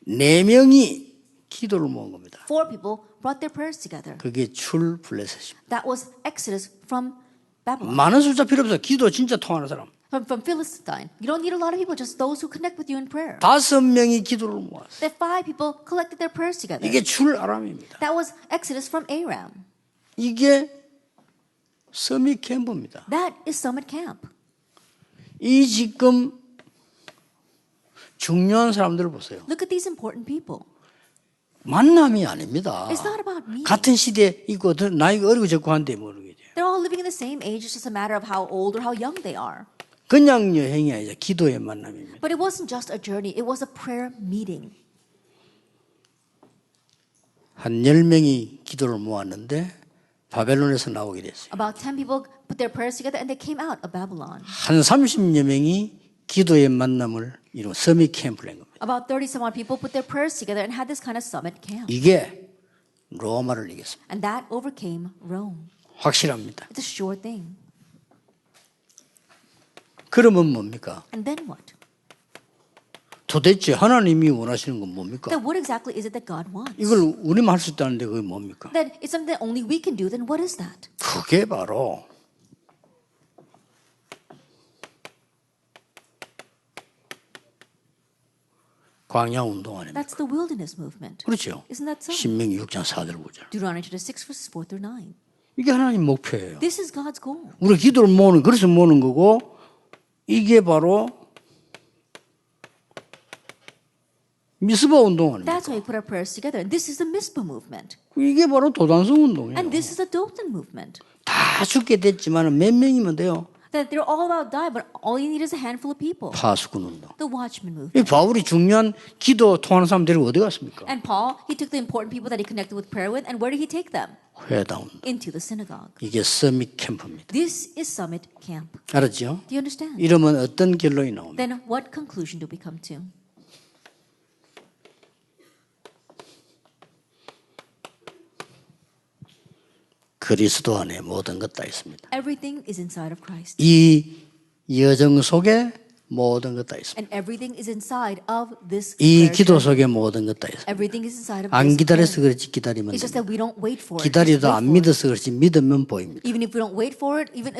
4명이 기도를 모은 겁니다. 4 people brought their prayers together. 그게 출블레셋입니다. That was Exodus from Babylon. 많은 숫자 필요 없어요. 기도 진짜 통하는 사람. From Philistine. You don't need a lot of people, just those who connect with you in prayer. 5명이 기도를 모았어요. That 5 people collected their prayers together. 이게 출아람입니다. That was Exodus from Aram. 이게 서밋 캠프입니다. That is summit camp. 이 지금 중요한 사람들을 보세요. Look at these important people. 만남이 아닙니다. It's not about me. 같은 시대에 있고 나이가 어리고 적고 한데 모르겠죠. They're all living in the same age. It's just a matter of how old or how young they are. 그냥 여행이 아니라 기도의 만남입니다. But it wasn't just a journey. It was a prayer meeting. 한 10명이 기도를 모았는데 바벨론에서 나오게 됐어요. About 10 people put their prayers together and they came out of Babylon. 한 30여 명이 기도의 만남을 이룬 서밋 캠프를 한 겁니다. About 30-some people put their prayers together and had this kind of summit camp. 이게 로마를 이겼습니다. And that overcame Rome. 확실합니다. It's a sure thing. 그러면 뭡니까? And then what? 도대체 하나님이 원하시는 건 뭡니까? Then what exactly is it that God wants? 이걸 우리만 할 수 있다는데 그게 뭡니까? Then it's something that only we can do. Then what is that? 그게 바로 광야 운동 아닙니까? That's the wilderness movement. 그렇죠. Isn't that so? 신명기 6장 4절 보죠. Deuteronomy chapter 6 verses 4 through 9. 이게 하나님 목표예요. This is God's goal. 우리 기도를 모으는 그래서 모으는 거고 이게 바로 미스바 운동 아닙니까? That's why we put our prayers together. And this is the Mizpah movement. 이게 바로 도단성 운동이에요. And this is the Dothan movement. 다 죽게 됐지만 몇 명이면 돼요? That they're all about to die, but all you need is a handful of people. 파수꾼 운동. The Watchman movement. 이 바울이 중요한 기도 통하는 사람들이 어디 갔습니까? And Paul, he took the important people that he connected with prayer with, and where did he take them? 회당 운동. Into the synagogue. 이게 서밋 캠프입니다. This is summit camp. 알았죠? Do you understand? 이러면 어떤 결론이 나옵니까? Then what conclusion do we come to? 그리스도 안에 모든 것 다 있습니다. Everything is inside of Christ. 이 여정 속에 모든 것 다 있습니다. And everything is inside of this 이 prayer 기도 journey. 속에 모든 것 다 있습니다. Everything is inside of 안 this 기다려서 prayer. 그렇지 기다리면 It's just 됩니다. that we don't wait for it. 기다려도 Just wait 안 for it. 믿어서 그렇지 믿으면 보입니다. Even if we don't wait for it, even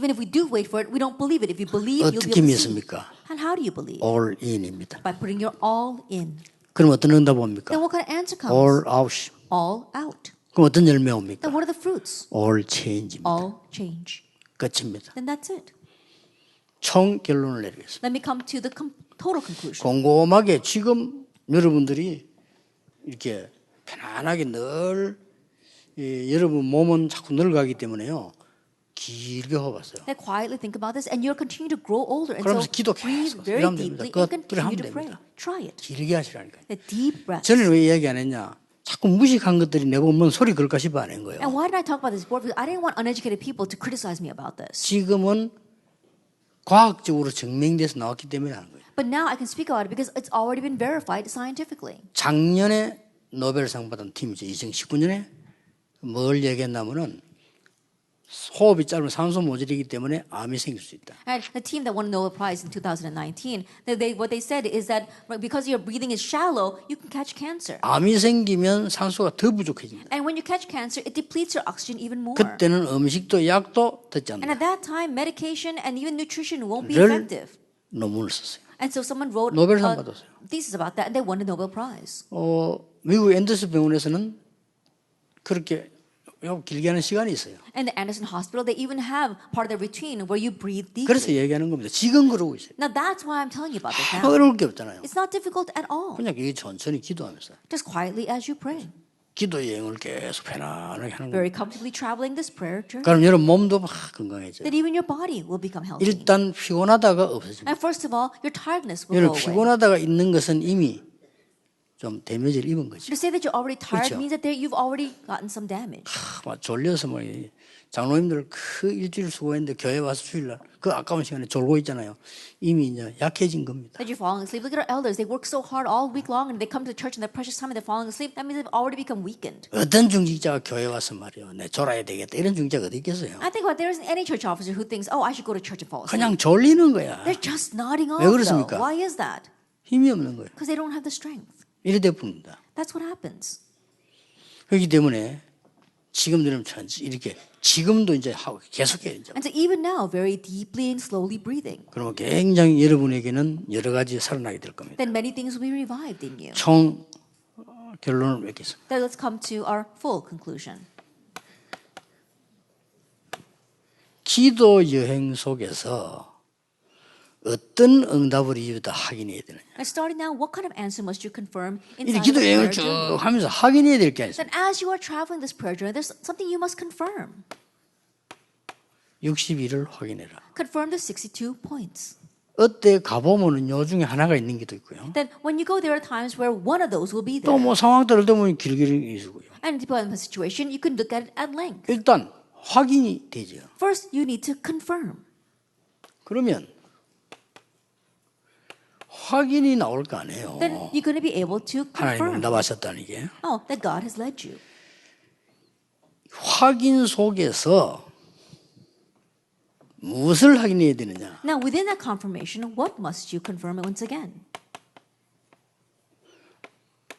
if we do wait for it, we don't believe it. If you believe, you'll be 어떻게 able to see. 믿습니까? And how do you believe? all in입니다. By putting your all in. 그럼 어떤 응답 옵니까? Then what kind of answer comes? all out. All out. 그럼 어떤 열매 옵니까? Then what are the fruits? all change입니다. All change. 끝입니다. Then that's it. 총 결론을 내리겠습니다. Let me come to the total conclusion. 곰곰하게 지금 여러분들이 이렇게 편안하게 늘 여러분 몸은 자꾸 늙어가기 때문에요. 길게 호흡하세요. Then quietly think about this, and you'll continue to grow older. And 그러면서 so 기도 breathe 계속 very 하면 deeply 됩니다. and 그래 하면 continue to pray. 됩니다. Try it. 길게 하시라니까요. The deep breath. 저는 왜 이야기 안 했냐? 자꾸 무식한 것들이 내보면 소리 걸까 싶어 안 한 거예요. And why did I talk about this before? Because I didn't want uneducated people to criticize me about this. 지금은 과학적으로 증명돼서 나왔기 때문에 하는 거예요. But now I can speak about it because it's already been verified scientifically. 작년에 노벨상 받은 팀이죠. 2019년에 뭘 얘기했냐면은 호흡이 짧으면 산소 모자리기 때문에 암이 생길 수 있다. And the team that won the Nobel Prize in 2019, what they said is that because your breathing is shallow, you can catch cancer. 암이 생기면 산소가 더 부족해집니다. And when you catch cancer, it depletes your oxygen even more. 그때는 음식도 약도 듣지 And 않는다. at that time, medication and even nutrition won't be 를 effective. 논문을 썼어요. And so someone wrote 노벨상 a 받았어요. thesis about that, and they won the Nobel Prize. 미국 앤더슨 병원에서는 그렇게 길게 하는 시간이 있어요. And the Anderson Hospital, they even have part of their routine where you breathe 그래서 deeply. 얘기하는 겁니다. 지금 그러고 있어요. Now that's why I'm telling you about this now. 어려울 게 없잖아요. It's not difficult at all. 그냥 이게 천천히 기도하면서 Just quietly as you pray. 기도 여행을 계속 편안하게 하는 거예요. Very comfortably traveling this prayer journey. 그럼 여러분 몸도 막 건강해져요. That even your body will become healthy. 일단 피곤하다가 없어집니다. And first of all, your tiredness will 여러분 go away. 피곤하다가 있는 것은 이미 좀 데미지를 입은 거죠. To say that you're already tired 그렇죠. means that you've already gotten some damage. 막 졸려서 뭐 장로님들 그 일주일 수고했는데 교회 와서 주일날 그 아까운 시간에 졸고 있잖아요. 이미 이제 약해진 겁니다. That you're falling asleep. Look at our elders. They work so hard all week long and they come to the church in their precious time and they're falling asleep. That means they've already become weakened. 어떤 중직자가 교회 와서 말이요. 내 졸아야 되겠다. 이런 중직자가 어디 있겠어요. I think about there isn't any church officer who thinks, oh, I should go to church and fall asleep. 그냥 졸리는 거야. They're just nodding off 왜 though. 그렇습니까? Why is that? 힘이 없는 거예요. Because they don't have the strength. 이래 돼뿐입니다. That's what happens. 그렇기 때문에 지금들은 이렇게 지금도 이제 하고 계속해요. 이제. And so even now, very deeply and slowly breathing, 그러면 굉장히 여러분에게는 여러 가지 살아나게 될 겁니다. then many things will be revived in you. 총 결론을 맺겠습니다. Then let's come to our full conclusion. 기도 여행 속에서 어떤 응답을 이루다 확인해야 되느냐. And starting now, what kind of answer must you confirm 이 inside 기도 of the 여행을 prayer 쭉 journey? 하면서 확인해야 될 게 있어요. Then as you are traveling this prayer journey, there's something you must confirm. 61을 확인해라. Confirm the 62 points. 어때 가보면은 요 중에 하나가 있는 게도 있고요. Then when you go, there are times where one of those will be 또 there. 뭐 상황 따라 보면 길게 있고요. And depending on the situation, you can look at it at length. 일단 확인이 되죠. First, you need to confirm. 그러면 확인이 나올 거 아니에요. Then you're going to be able to 하나님 confirm. 응답하셨다는 게. Oh, that God has led you. 확인 속에서 무엇을 확인해야 되느냐? Now, within that confirmation, what must you confirm once again?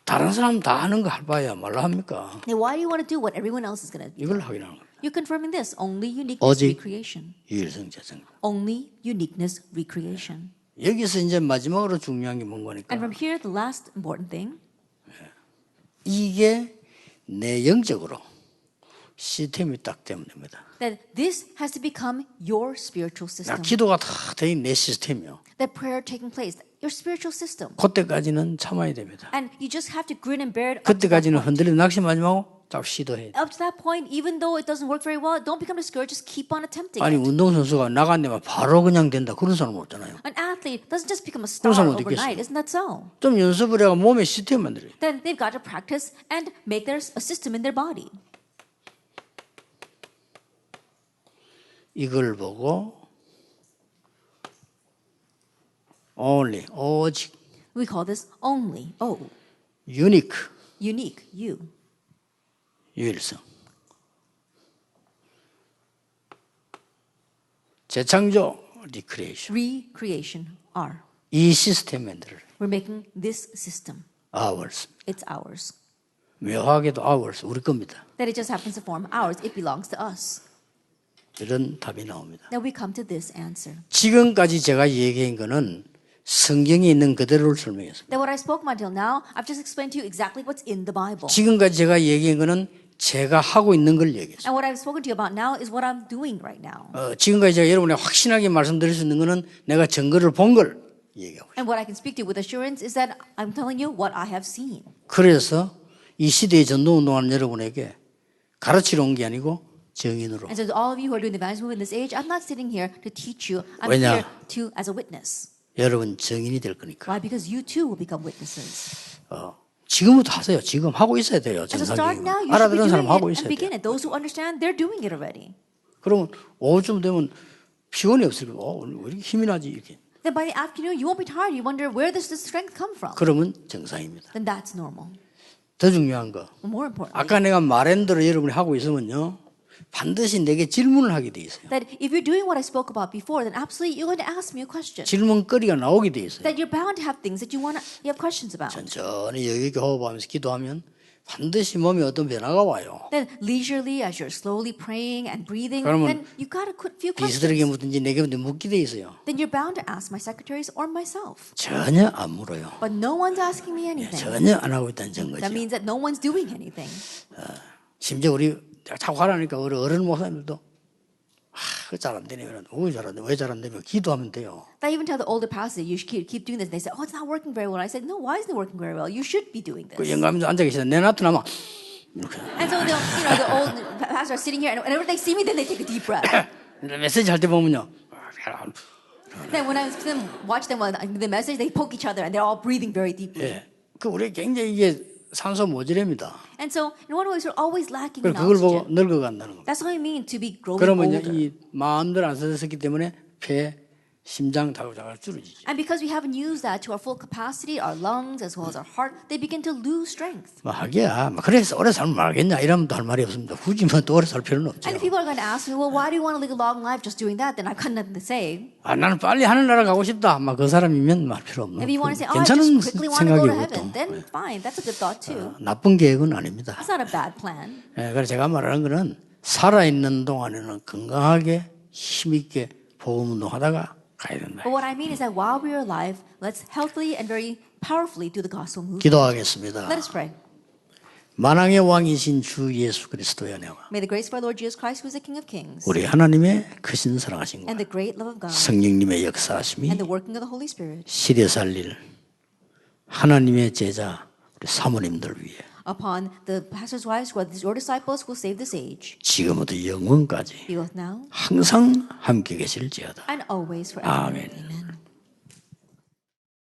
다른 사람 다 하는 거 할 바야 말라 합니까? Now, why do you want to do what everyone else is going to do? 이걸 확인하는 겁니다. You're confirming this. Only uniqueness 오직 recreation. 유일성 재성. Only uniqueness recreation. 여기서 이제 마지막으로 중요한 게 뭔 And 거니까 from here, the last important thing, 이게 내 영적으로 시스템이 딱 되면 됩니다. that this has to become your spiritual 나 system. 기도가 다 된 내 시스템이요. That prayer taking place, your spiritual system. 그때까지는 참아야 됩니다. And you just have to grin and bear it up to that 그때까지는 point. 흔들려 낙심하지 말고 자꾸 시도해. Up to that point, even though it doesn't work very well, don't become discouraged. Just keep on attempting 아니 it. 운동선수가 나간 데만 바로 그냥 된다 그런 사람 없잖아요. An athlete doesn't just become a star 사람 어디 overnight. 있겠어요? Isn't that so? 좀 연습을 해가 몸에 시스템 만들어요. Then they've got to practice and make a system in their body. 이걸 보고 only 오직 We call this only, unique unique, you. 유일성 재창조 recreation Recreation, R. 이 시스템 만들어요. We're making this system. ours It's ours. 묘하게도 ours 우리 겁니다. That it just happens to form ours. It belongs to us. 이런 답이 나옵니다. Now we come to this answer. 지금까지 제가 얘기한 거는 성경에 있는 그대로를 설명했습니다. That what I spoke about until now, I've just explained to you exactly what's in the Bible. 지금까지 제가 얘기한 거는 제가 하고 있는 걸 얘기했어요. And what I've spoken to you about now is what I'm doing right now. 지금까지 제가 여러분에 확신하게 말씀드릴 수 있는 거는 내가 증거를 본 걸 얘기하고 있어요. And what I can speak to you with assurance is that I'm telling you what I have seen. 그래서 이 시대의 전도운동하는 여러분에게 가르치러 온 게 아니고 증인으로. And so to all of you who are doing the evangelism movement in this age, I'm not sitting here to teach you. I'm 왜냐? here to as a witness. 여러분 증인이 될 거니까. Why? Because you too will become witnesses. 지금부터 하세요. 지금 하고 있어야 돼요. And so start now. 정상적으로. You should be 알아듣는 doing 사람 하고 it 있어야 and begin 돼요. it. Those who understand, they're doing it already. 그러면 오후쯤 되면 피곤이 없을 거고 왜 이렇게 힘이 나지 이렇게. Then by the afternoon, you won't be tired. You wonder where does this strength come from? 그러면 정상입니다. Then that's normal. 더 중요한 거. More importantly, 아까 내가 말한 대로 여러분이 하고 있으면요. 반드시 내게 질문을 하게 돼 있어요. That if you're doing what I spoke about before, then absolutely you're going to ask me a question. 질문거리가 나오게 돼 있어요. That you're bound to have things that you have questions about. 천천히 여유 있게 호흡하면서 기도하면 반드시 몸에 어떤 변화가 와요. Then leisurely, as you're slowly praying and breathing, 그러면 then you got a few 비서들에게 questions. 묻든지 내게 묻게 돼 있어요. Then you're bound to ask my secretaries or myself. 전혀 안 물어요. But no one's asking me anything. 전혀 안 하고 있다는 That 증거죠. means that no one's doing anything. 심지어 우리 자꾸 하라니까 우리 어른 목사님들도 잘 안 되네. 왜 잘 안 되면 기도하면 돼요. I even tell the older pastors, you should keep doing this. They say, oh, it's not working very well. I said, no, why isn't it working very well? You should be doing 그 this. 영감도 앉아 계시다. 내 나트나면 이렇게 And so the old pastors are sitting here, and whenever they see me, then they take a deep breath. 메시지 할 때 보면요. Then when I watch them while the message, they poke each other, and they're all breathing very deeply. 예. 그 우리 굉장히 이게 산소 모자랍니다. And so in one way, we're always lacking in 그걸 보고 oxygen. 늙어간다는 겁니다. That's what I mean to be growing 그러면 older. 이 마음들 안 써졌기 때문에 폐, 심장 다구자가 줄어지죠. And because we haven't used that to our full capacity, our lungs as well as our heart, they begin to lose strength. 하기야. 그래서 오래 살면 말겠냐 이러면 또 할 말이 없습니다. 굳이 또 오래 살 필요는 없죠. And if people are going to ask me, well, why do you want to live a long life just doing that? Then I've got nothing to say. 나는 빨리 하늘나라 가고 싶다. 그 사람이면 말 필요 없는. If you want to say, oh, I 괜찮은 just quickly want to go to 생각이고 heaven, 또 then fine. That's a good thought too. 나쁜 계획은 아닙니다. It's not a bad plan. 그래서 제가 말하는 거는 살아있는 동안에는 건강하게 힘있게 복음운동하다가 가야 된다. But what I mean is that while we are alive, let's healthily and very powerfully do the gospel movement. 기도하겠습니다. Let us pray. 만왕의 왕이신 주 예수 그리스도의 은혜와 May the grace of our Lord Jesus Christ, who is the King of Kings, 우리 하나님의 크신 사랑하심과 and the great love of God, 성령님의 역사하심이 and the working of the Holy Spirit 시대 살릴 하나님의 제자 우리 사모님들 위해 upon the pastors' wives who are your disciples who will save this age, 지금부터 영원까지 be with now 항상 함께 계실지어다. and always forever. 아멘. Amen.